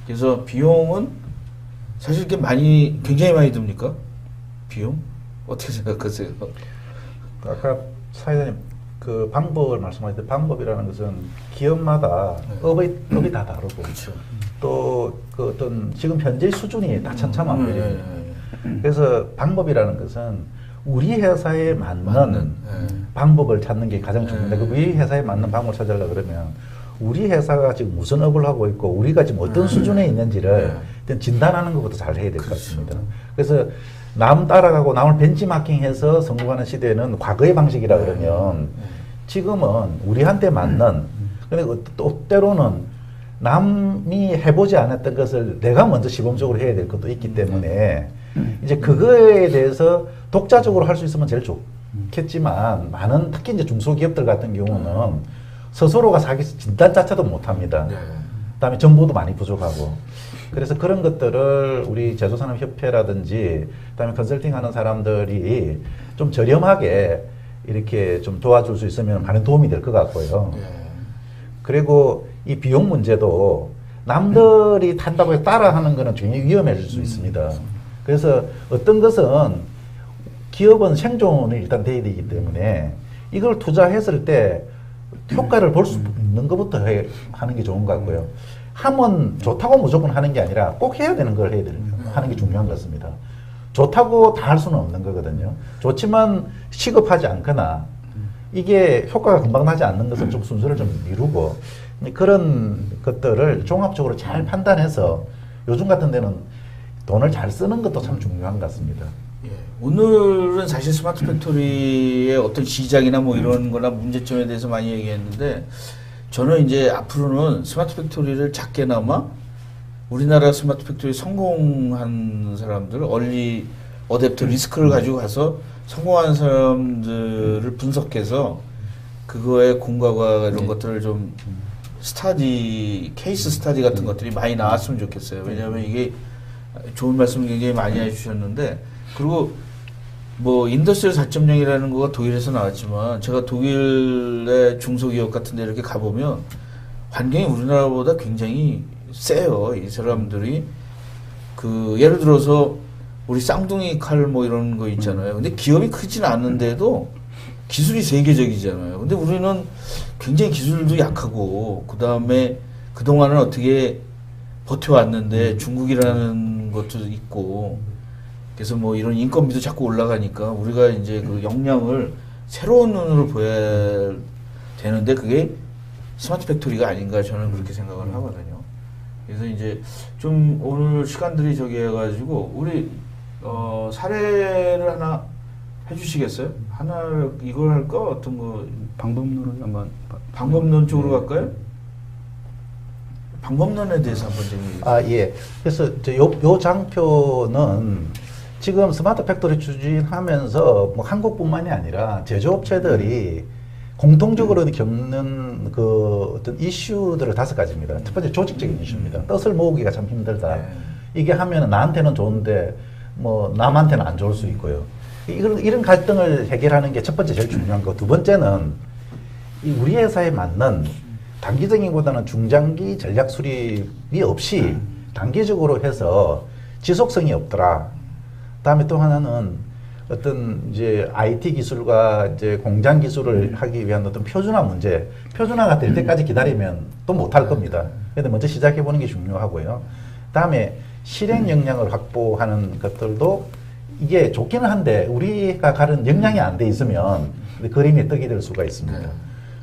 그래서 비용은 사실 이렇게 굉장히 많이 듭니까? 비용? 어떻게 생각하세요? 아까 사회자님 그 방법을 말씀하셨는데 방법이라는 것은 기업마다 업이 다 다르고 그렇죠. 또 그 어떤 지금 현재 수준이 다 천차만별입니다. 그래서 방법이라는 것은 우리 회사에 맞는 방법을 찾는 게 가장 중요합니다. 우리 회사에 맞는 방법을 찾으려고 그러면 우리 회사가 지금 무슨 업을 하고 있고 우리가 지금 어떤 수준에 있는지를 일단 진단하는 것부터 잘 해야 될 것 같습니다. 그래서 남 따라가고 남을 벤치마킹해서 성공하는 시대는 과거의 방식이라 그러면 지금은 우리한테 맞는 근데 또 때로는 남이 해보지 않았던 것을 내가 먼저 시범적으로 해야 될 것도 있기 때문에 이제 그거에 대해서 독자적으로 할 수 있으면 제일 좋겠지만 많은 특히 이제 중소기업들 같은 경우는 스스로가 자기 진단 자체도 못합니다. 그다음에 정보도 많이 부족하고 그래서 그런 것들을 우리 제조산업협회라든지 그다음에 컨설팅하는 사람들이 좀 저렴하게 이렇게 좀 도와줄 수 있으면 많은 도움이 될 것 같고요. 그리고 이 비용 문제도 남들이 탄다고 해서 따라하는 거는 굉장히 위험해질 수 있습니다. 그래서 어떤 것은 기업은 생존이 일단 돼야 되기 때문에 이걸 투자했을 때 효과를 볼 수 있는 것부터 하는 게 좋은 것 같고요. 하면 좋다고 무조건 하는 게 아니라 꼭 해야 되는 걸 하는 게 중요한 것 같습니다. 좋다고 다 할 수는 없는 거거든요. 좋지만 시급하지 않거나 이게 효과가 금방 나지 않는 것은 좀 순서를 좀 미루고 그런 것들을 종합적으로 잘 판단해서 요즘 같은 데는 돈을 잘 쓰는 것도 참 중요한 것 같습니다. 예. 오늘은 사실 스마트 팩토리의 어떤 시작이나 뭐 이런 거나 문제점에 대해서 많이 얘기했는데 저는 이제 앞으로는 스마트 팩토리를 작게나마 우리나라 스마트 팩토리 성공한 사람들, 얼리 어댑터 리스크를 가지고 가서 성공한 사람들을 분석해서 그거의 공과가 이런 것들을 좀 스타디, 케이스 스타디 같은 것들이 많이 나왔으면 좋겠어요. 왜냐하면 이게 좋은 말씀 굉장히 많이 해주셨는데, 그리고 뭐 인더스트리얼 4.0이라는 거가 독일에서 나왔지만 제가 독일의 중소기업 같은 데 이렇게 가보면 환경이 우리나라보다 굉장히 세요. 이 사람들이 그 예를 들어서 우리 쌍둥이 칼 뭐 이런 거 있잖아요. 근데 기업이 크진 않은데도 기술이 세계적이잖아요. 근데 우리는 굉장히 기술도 약하고 그 다음에 그동안은 어떻게 버텨왔는데 중국이라는 것도 있고 그래서 뭐 이런 인건비도 자꾸 올라가니까 우리가 이제 그 역량을 새로운 눈으로 보여야 되는데 그게 스마트 팩토리가 아닌가 저는 그렇게 생각을 하거든요. 그래서 이제 좀 오늘 시간들이 저기 해가지고 우리 사례를 하나 해주시겠어요? 하나 이걸 할까? 어떤 거 방법론을 한번 방법론 쪽으로 갈까요? 방법론에 대해서 한번 좀 예. 그래서 요 장표는 지금 스마트 팩토리 추진하면서 뭐 한국뿐만이 아니라 제조업체들이 공통적으로 겪는 그 어떤 이슈들을 5가지입니다. 첫 번째 조직적인 이슈입니다. 뜻을 모으기가 참 힘들다. 이게 하면 나한테는 좋은데 뭐 남한테는 안 좋을 수 있고요. 이런 갈등을 해결하는 게 첫 번째 제일 중요한 거. 두 번째는 이 우리 회사에 맞는 단기적인보다는 중장기 전략 수립이 없이 단기적으로 해서 지속성이 없더라. 다음에 또 하나는 어떤 이제 IT 기술과 이제 공장 기술을 하기 위한 어떤 표준화 문제, 표준화가 될 때까지 기다리면 또 못할 겁니다. 그래서 먼저 시작해 보는 게 중요하고요. 다음에 실행 역량을 확보하는 것들도 이게 좋기는 한데 우리가 가는 역량이 안 돼 있으면 그림이 떡이 될 수가 있습니다.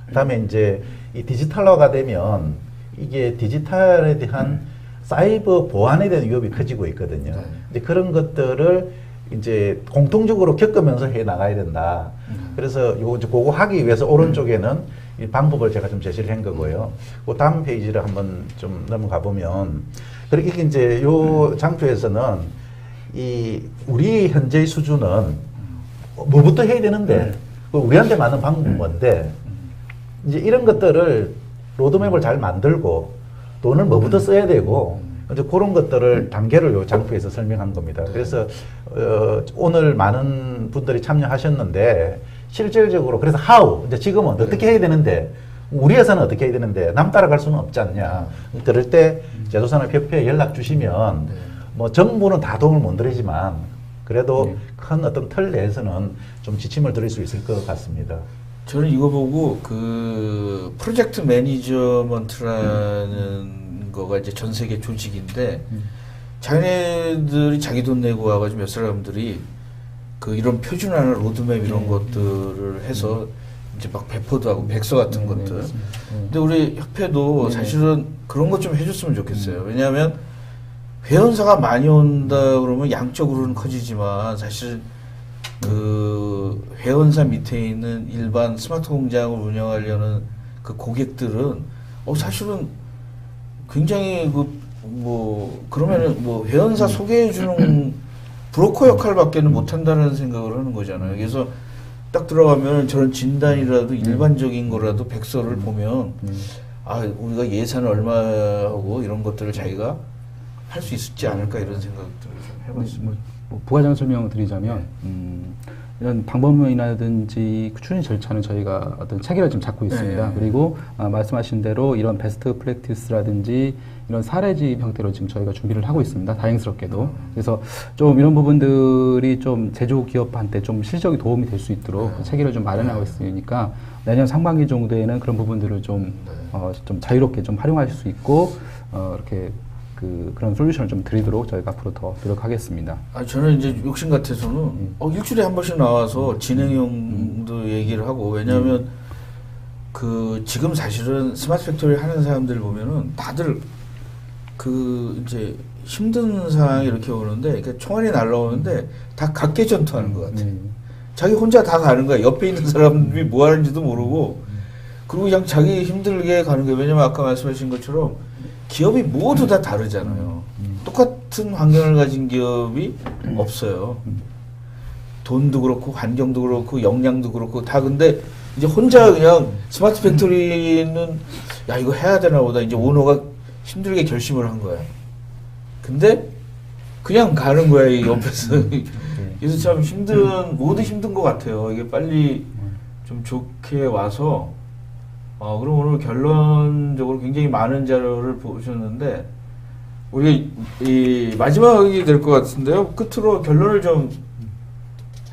그다음에 이제 이 디지털화가 되면 이게 디지털에 대한 사이버 보안에 대한 위협이 커지고 있거든요. 이제 그런 것들을 이제 공통적으로 겪으면서 해 나가야 된다. 그래서 그거 하기 위해서 오른쪽에는 이 방법을 제가 좀 제시를 한 거고요. 그 다음 페이지를 한번 좀 넘어가 보면, 그렇게 이제 요 장표에서는 이 우리 현재의 수준은 뭐부터 해야 되는데, 우리한테 맞는 방법은 뭔데, 이제 이런 것들을 로드맵을 잘 만들고 돈을 뭐부터 써야 되고 이제 그런 것들을 단계를 요 장표에서 설명한 겁니다. 그래서 오늘 많은 분들이 참여하셨는데 실질적으로 그래서 how 이제 지금은 어떻게 해야 되는데 우리 회사는 어떻게 해야 되는데 남 따라갈 수는 없지 않냐. 그럴 때 제조산업협회에 연락 주시면 뭐 정부는 다 도움을 못 드리지만 그래도 큰 어떤 틀 내에서는 좀 지침을 드릴 수 있을 것 같습니다. 저는 이거 보고 그 프로젝트 매니저먼트라는 거가 이제 전 세계 조직인데 자기네들이 자기 돈 내고 와가지고 몇 사람들이 그 이런 표준화나 로드맵 이런 것들을 해서 이제 막 배포도 하고 백서 같은 것들. 근데 우리 협회도 사실은 그런 것 좀 해줬으면 좋겠어요. 왜냐하면 회원사가 많이 온다 그러면 양적으로는 커지지만 사실 그 회원사 밑에 있는 일반 스마트 공장을 운영하려는 그 고객들은 사실은 굉장히 뭐 그러면은 뭐 회원사 소개해 주는 브로커 역할밖에는 못 한다는 생각을 하는 거잖아요. 그래서 딱 들어가면 저런 진단이라도 일반적인 거라도 백서를 보면 우리가 예산을 얼마 하고 이런 것들을 자기가 할 수 있지 않을까 이런 생각들을 좀 해봤습니다. 뭐 부가적인 설명을 드리자면 이런 방법론이라든지 추진 절차는 저희가 어떤 체계를 좀 잡고 있습니다. 그리고 말씀하신 대로 이런 베스트 프랙티스라든지 이런 사례집 형태로 지금 저희가 준비를 하고 있습니다. 다행스럽게도. 그래서 좀 이런 부분들이 좀 제조기업한테 좀 실질적인 도움이 될 수 있도록 그 체계를 좀 마련하고 있으니까 내년 상반기 정도에는 그런 부분들을 좀 자유롭게 좀 활용하실 수 있고 이렇게 그런 솔루션을 좀 드리도록 저희가 앞으로 더 노력하겠습니다. 저는 이제 욕심 같아서는 일주일에 한 번씩 나와서 진행형도 얘기를 하고, 왜냐하면 지금 사실은 스마트 팩토리 하는 사람들 보면은 다들 이제 힘든 상황이 이렇게 오는데, 그러니까 총알이 날라오는데 다 각계 전투하는 것 같아. 자기 혼자 다 가는 거야. 옆에 있는 사람들이 뭐 하는지도 모르고, 그리고 그냥 자기 힘들게 가는 거예요. 왜냐면 아까 말씀하신 것처럼 기업이 모두 다 다르잖아요. 똑같은 환경을 가진 기업이 없어요. 돈도 그렇고 환경도 그렇고 역량도 그렇고 다. 근데 이제 혼자 그냥 스마트 팩토리는 야 이거 해야 되나 보다, 이제 오너가 힘들게 결심을 한 거야. 근데 그냥 가는 거야, 이 옆에서. 그래서 참 모두 힘든 것 같아요. 이게 빨리 좀 좋게 와서, 그럼 오늘 결론적으로 굉장히 많은 자료를 보셨는데, 우리 이 마지막이 될 것 같은데요. 끝으로 결론을 좀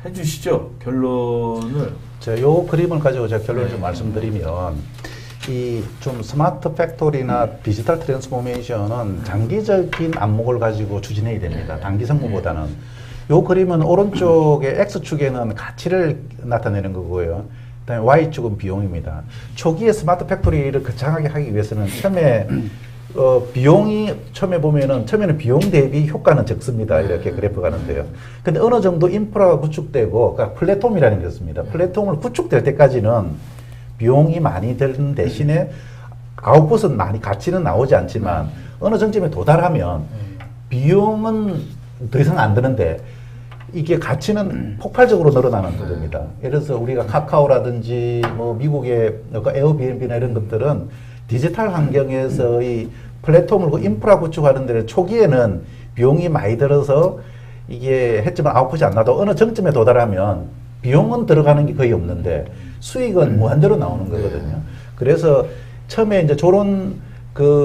해주시죠. 결론을. 요 그림을 가지고 제가 결론을 좀 말씀드리면, 이 좀 스마트 팩토리나 디지털 트랜스포메이션은 장기적인 안목을 가지고 추진해야 됩니다. 단기 성공보다는. 요 그림은 오른쪽에 X축에는 가치를 나타내는 거고요. 그다음에 Y축은 비용입니다. 초기에 스마트 팩토리를 거창하게 하기 위해서는 처음에 비용이 처음에는 비용 대비 효과는 적습니다. 이렇게 그래프 가는데요. 근데 어느 정도 인프라가 구축되고, 그러니까 플랫폼이라는 게 있습니다. 플랫폼을 구축될 때까지는 비용이 많이 드는 대신에 아웃풋은 가치는 나오지 않지만 어느 정점에 도달하면 비용은 더 이상 안 드는데 이게 가치는 폭발적으로 늘어나는 겁니다. 예를 들어서 우리가 카카오라든지 뭐 미국의 에어비앤비나 이런 것들은 디지털 환경에서의 플랫폼을 인프라 구축하는 데는 초기에는 비용이 많이 들어서 이게 했지만 아웃풋이 안 나도 어느 정점에 도달하면 비용은 들어가는 게 거의 없는데 수익은 무한대로 나오는 거거든요. 그래서 처음에 이제 저런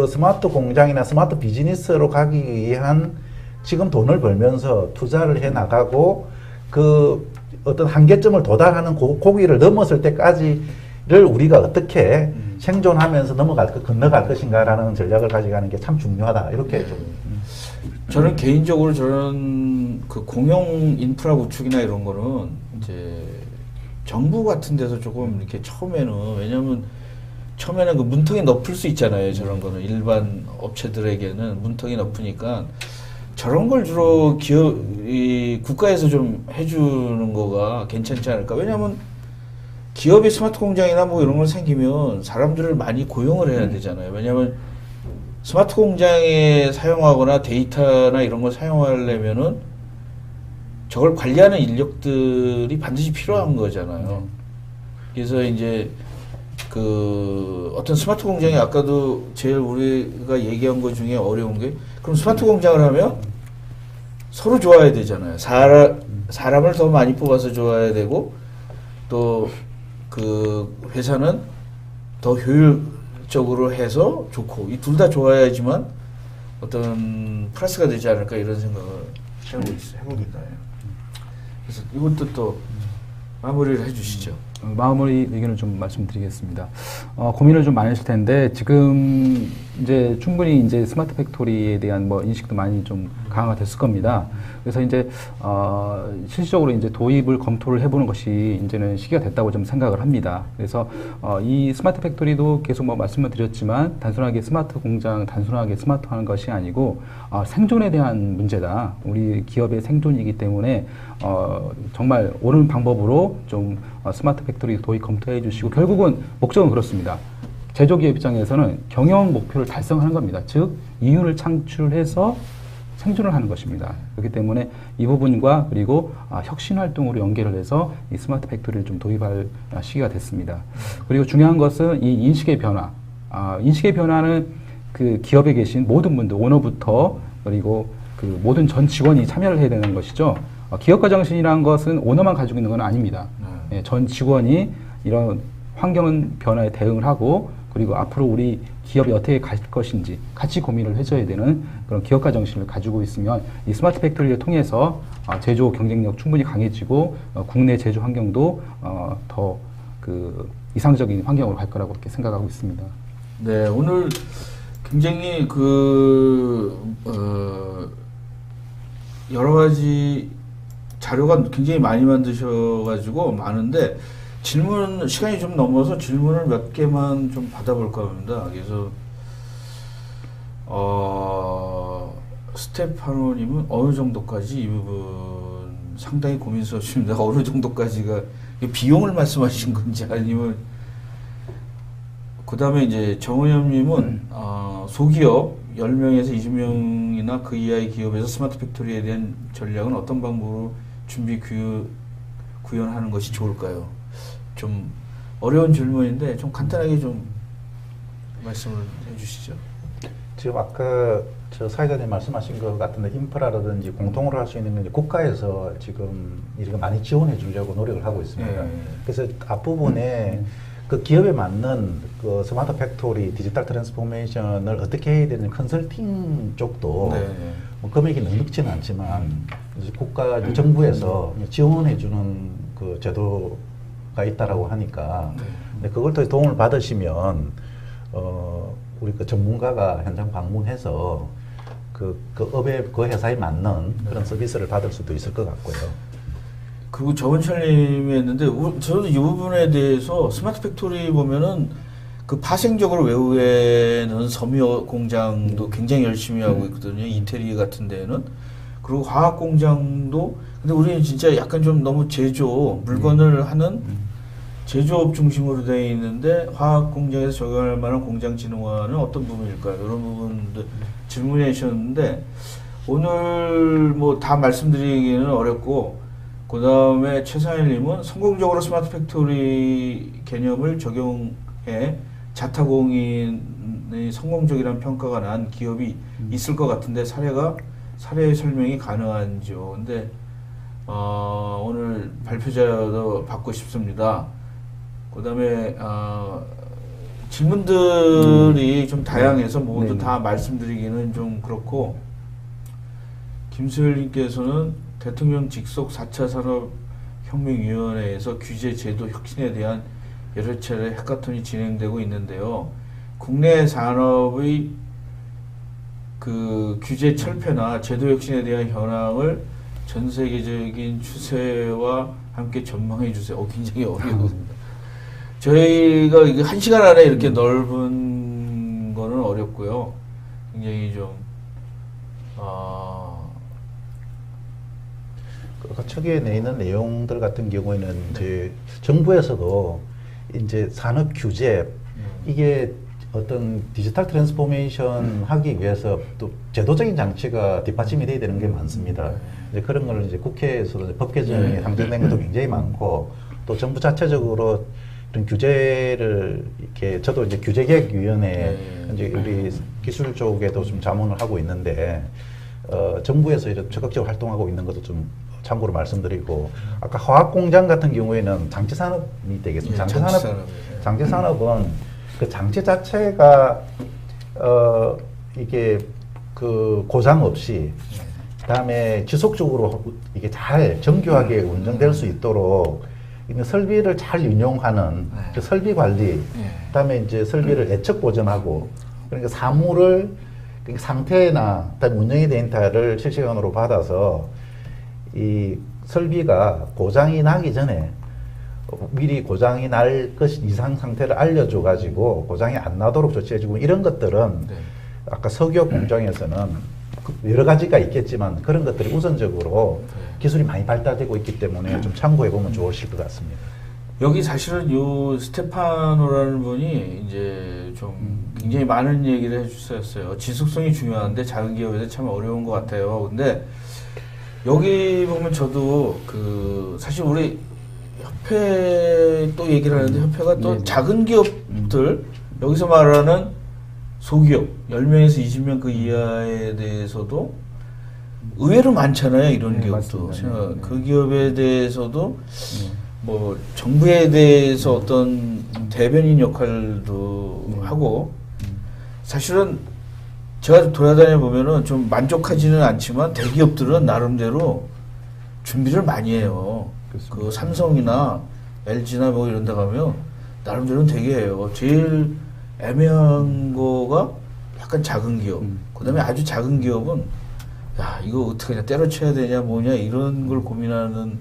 스마트 공장이나 스마트 비즈니스로 가기 위한 지금 돈을 벌면서 투자를 해 나가고 어떤 한계점을 도달하는 고기를 넘었을 때까지를 우리가 어떻게 생존하면서 건너갈 것인가라는 전략을 가져가는 게 참 중요하다. 이렇게 좀. 저는 개인적으로 저는 공용 인프라 구축이나 이런 거는 이제 정부 같은 데서 조금 이렇게 왜냐면 처음에는 문턱이 높을 수 있잖아요. 저런 거는 일반 업체들에게는 문턱이 높으니까 저런 걸 주로 국가에서 좀 해주는 거가 괜찮지 않을까. 왜냐하면 기업이 스마트 공장이나 뭐 이런 걸 생기면 사람들을 많이 고용을 해야 되잖아요. 왜냐하면 스마트 공장에 사용하거나 데이터나 이런 걸 사용하려면은 저걸 관리하는 인력들이 반드시 필요한 거잖아요. 그래서 이제 어떤 스마트 공장이 아까도 제일 우리가 얘기한 것 중에 어려운 게, 그럼 스마트 공장을 하면 서로 좋아야 되잖아요. 사람을 더 많이 뽑아서 좋아야 되고, 또 회사는 더 효율적으로 해서 좋고, 이 둘 다 좋아야지만 어떤 플러스가 되지 않을까, 이런 생각을 해봅니다. 그래서 이것도 또 마무리를 해주시죠. 마무리 의견을 좀 말씀드리겠습니다. 고민을 좀 많으실 텐데, 지금 이제 충분히 이제 스마트 팩토리에 대한 인식도 많이 좀 강화가 됐을 겁니다. 그래서 이제 실질적으로 이제 도입을 검토를 해보는 것이 이제는 시기가 됐다고 좀 생각을 합니다. 그래서 이 스마트 팩토리도 계속 말씀을 드렸지만, 단순하게 스마트 공장, 단순하게 스마트하는 것이 아니고 생존에 대한 문제다. 우리 기업의 생존이기 때문에 정말 옳은 방법으로 좀 스마트 팩토리 도입 검토해 주시고, 결국은 목적은 그렇습니다. 제조기업 입장에서는 경영 목표를 달성하는 겁니다. 즉 이윤을 창출해서 생존을 하는 것입니다. 그렇기 때문에 이 부분과 그리고 혁신 활동으로 연계를 해서 이 스마트 팩토리를 좀 도입할 시기가 됐습니다. 그리고 중요한 것은 이 인식의 변화. 인식의 변화는 기업에 계신 모든 분들, 오너부터 그리고 모든 전 직원이 참여를 해야 되는 것이죠. 기업가 정신이라는 것은 오너만 가지고 있는 건 아닙니다. 전 직원이 이런 환경 변화에 대응을 하고, 그리고 앞으로 우리 기업이 어떻게 갈 것인지 같이 고민을 해줘야 되는 그런 기업가 정신을 가지고 있으면 이 스마트 팩토리를 통해서 제조 경쟁력 충분히 강해지고, 국내 제조 환경도 더 이상적인 환경으로 갈 거라고 그렇게 생각하고 있습니다. 네, 오늘 굉장히 여러 가지 자료가 굉장히 많이 만드셔가지고 많은데 질문 시간이 좀 넘어서 질문을 몇 개만 좀 받아볼까 합니다. 그래서 스테파노님은 어느 정도까지 이 부분 상당히 고민스럽습니다. 어느 정도까지가 비용을 말씀하신 건지 아니면 그 다음에 이제 정은엽님은 소기업 10명에서 20명이나 그 이하의 기업에서 스마트 팩토리에 대한 전략은 어떤 방법으로 준비 구현하는 것이 좋을까요? 좀 어려운 질문인데 좀 간단하게 좀 말씀을 해주시죠. 지금 아까 저 사회자님 말씀하신 것 같은데 인프라라든지 공통으로 할 수 있는 건 국가에서 지금 이렇게 많이 지원해 주려고 노력을 하고 있습니다. 그래서 앞부분에 그 기업에 맞는 그 스마트 팩토리 디지털 트랜스포메이션을 어떻게 해야 되는 컨설팅 쪽도 뭐 금액이 넉넉지는 않지만 이제 국가 정부에서 지원해 주는 그 제도가 있다라고 하니까 근데 그걸 더 도움을 받으시면 우리 그 전문가가 현장 방문해서 그 업의 그 회사에 맞는 그런 서비스를 받을 수도 있을 것 같고요. 그리고 정은철님이 했는데 저도 이 부분에 대해서 스마트 팩토리 보면은 그 파생적으로 외국에는 섬유 공장도 굉장히 열심히 하고 있거든요. 이태리 같은 데는. 그리고 화학 공장도 근데 우리는 진짜 약간 좀 너무 제조 물건을 하는 제조업 중심으로 되어 있는데 화학 공장에서 적용할 만한 공장진흥화는 어떤 부분일까요? 이런 부분도 질문해 주셨는데 오늘 뭐 다 말씀드리기는 어렵고 그 다음에 최상일님은 성공적으로 스마트 팩토리 개념을 적용해 자타공인의 성공적이라는 평가가 난 기업이 있을 것 같은데 사례 설명이 가능한지요. 근데 오늘 발표자도 받고 싶습니다. 그 다음에 질문들이 좀 다양해서 모두 다 말씀드리기는 좀 그렇고 김수열님께서는 대통령 직속 4차 산업혁명위원회에서 규제 제도 혁신에 대한 여러 차례 해카톤이 진행되고 있는데요. 국내 산업의 그 규제 철폐나 제도 혁신에 대한 현황을 전 세계적인 추세와 함께 전망해 주세요. 굉장히 어려웠습니다. 저희가 이게 1시간 안에 이렇게 넓은 거는 어렵고요. 굉장히 좀 척에 내는 내용들 같은 경우에는 이제 정부에서도 이제 산업 규제 이게 어떤 디지털 트랜스포메이션 하기 위해서 또 제도적인 장치가 뒷받침이 돼야 되는 게 많습니다. 이제 그런 걸 이제 국회에서도 법 개정이 상정된 것도 굉장히 많고 또 정부 자체적으로 이런 규제를 이렇게 저도 이제 규제개혁위원회 이제 우리 기술 쪽에도 좀 자문을 하고 있는데 정부에서 이런 적극적으로 활동하고 있는 것도 좀 참고로 말씀드리고 아까 화학 공장 같은 경우에는 장치 산업이 되겠습니다. 장치 산업은 그 장치 자체가 이게 그 고장 없이 그다음에 지속적으로 이게 잘 정교하게 운영될 수 있도록 설비를 잘 운용하는 그 설비 관리, 그다음에 이제 설비를 예측 보전하고 그러니까 사물을 그러니까 상태나 그다음에 운영의 데이터를 실시간으로 받아서 이 설비가 고장이 나기 전에 미리 고장이 날 것 이상 상태를 알려줘 가지고 고장이 안 나도록 조치해주고 이런 것들은 아까 석유업 공장에서는 여러 가지가 있겠지만 그런 것들이 우선적으로 기술이 많이 발달되고 있기 때문에 좀 참고해 보면 좋으실 것 같습니다. 여기 사실은 요 스테파노라는 분이 이제 좀 굉장히 많은 얘기를 해주셨어요. 지속성이 중요한데 작은 기업에서 참 어려운 것 같아요. 근데 여기 보면 저도 그 사실 우리 협회 또 얘기를 하는데 협회가 또 작은 기업들 여기서 말하는 소기업 10명에서 20명 그 이하에 대해서도 의외로 많잖아요. 이런 기업도. 그 기업에 대해서도 뭐 정부에 대해서 어떤 대변인 역할도 하고 사실은 제가 돌아다녀 보면은 좀 만족하지는 않지만 대기업들은 나름대로 준비를 많이 해요. 그 삼성이나 LG나 뭐 이런 데 가면 나름대로는 되게 해요. 제일 애매한 거가 약간 작은 기업, 그다음에 아주 작은 기업은 야 이거 어떻게 그냥 때려쳐야 되냐 뭐냐 이런 걸 고민하는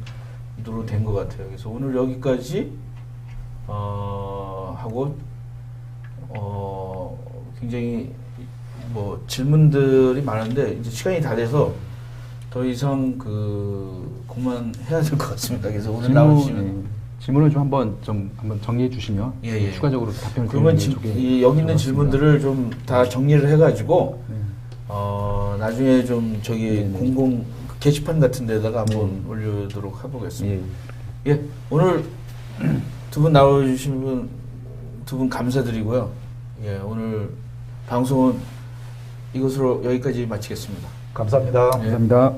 으로 된 것 같아요. 그래서 오늘 여기까지 하고 굉장히 뭐 질문들이 많은데 이제 시간이 다 돼서 더 이상 그만해야 될 것 같습니다. 그래서 오늘 나오시면 질문을 좀 한번 정리해 주시면 예. 추가적으로 답변을 그러면 드리는 게 여기 있는 좋겠습니다. 질문들을 좀 다 정리를 해가지고 네. 나중에 좀 저기 네. 공공 게시판 같은 데다가 한번 올려도록 해보겠습니다. 예. 예, 오늘 두 분 나와주신 분 두 분 감사드리고요. 예, 오늘 방송은 이것으로 여기까지 마치겠습니다. 감사합니다. 감사합니다.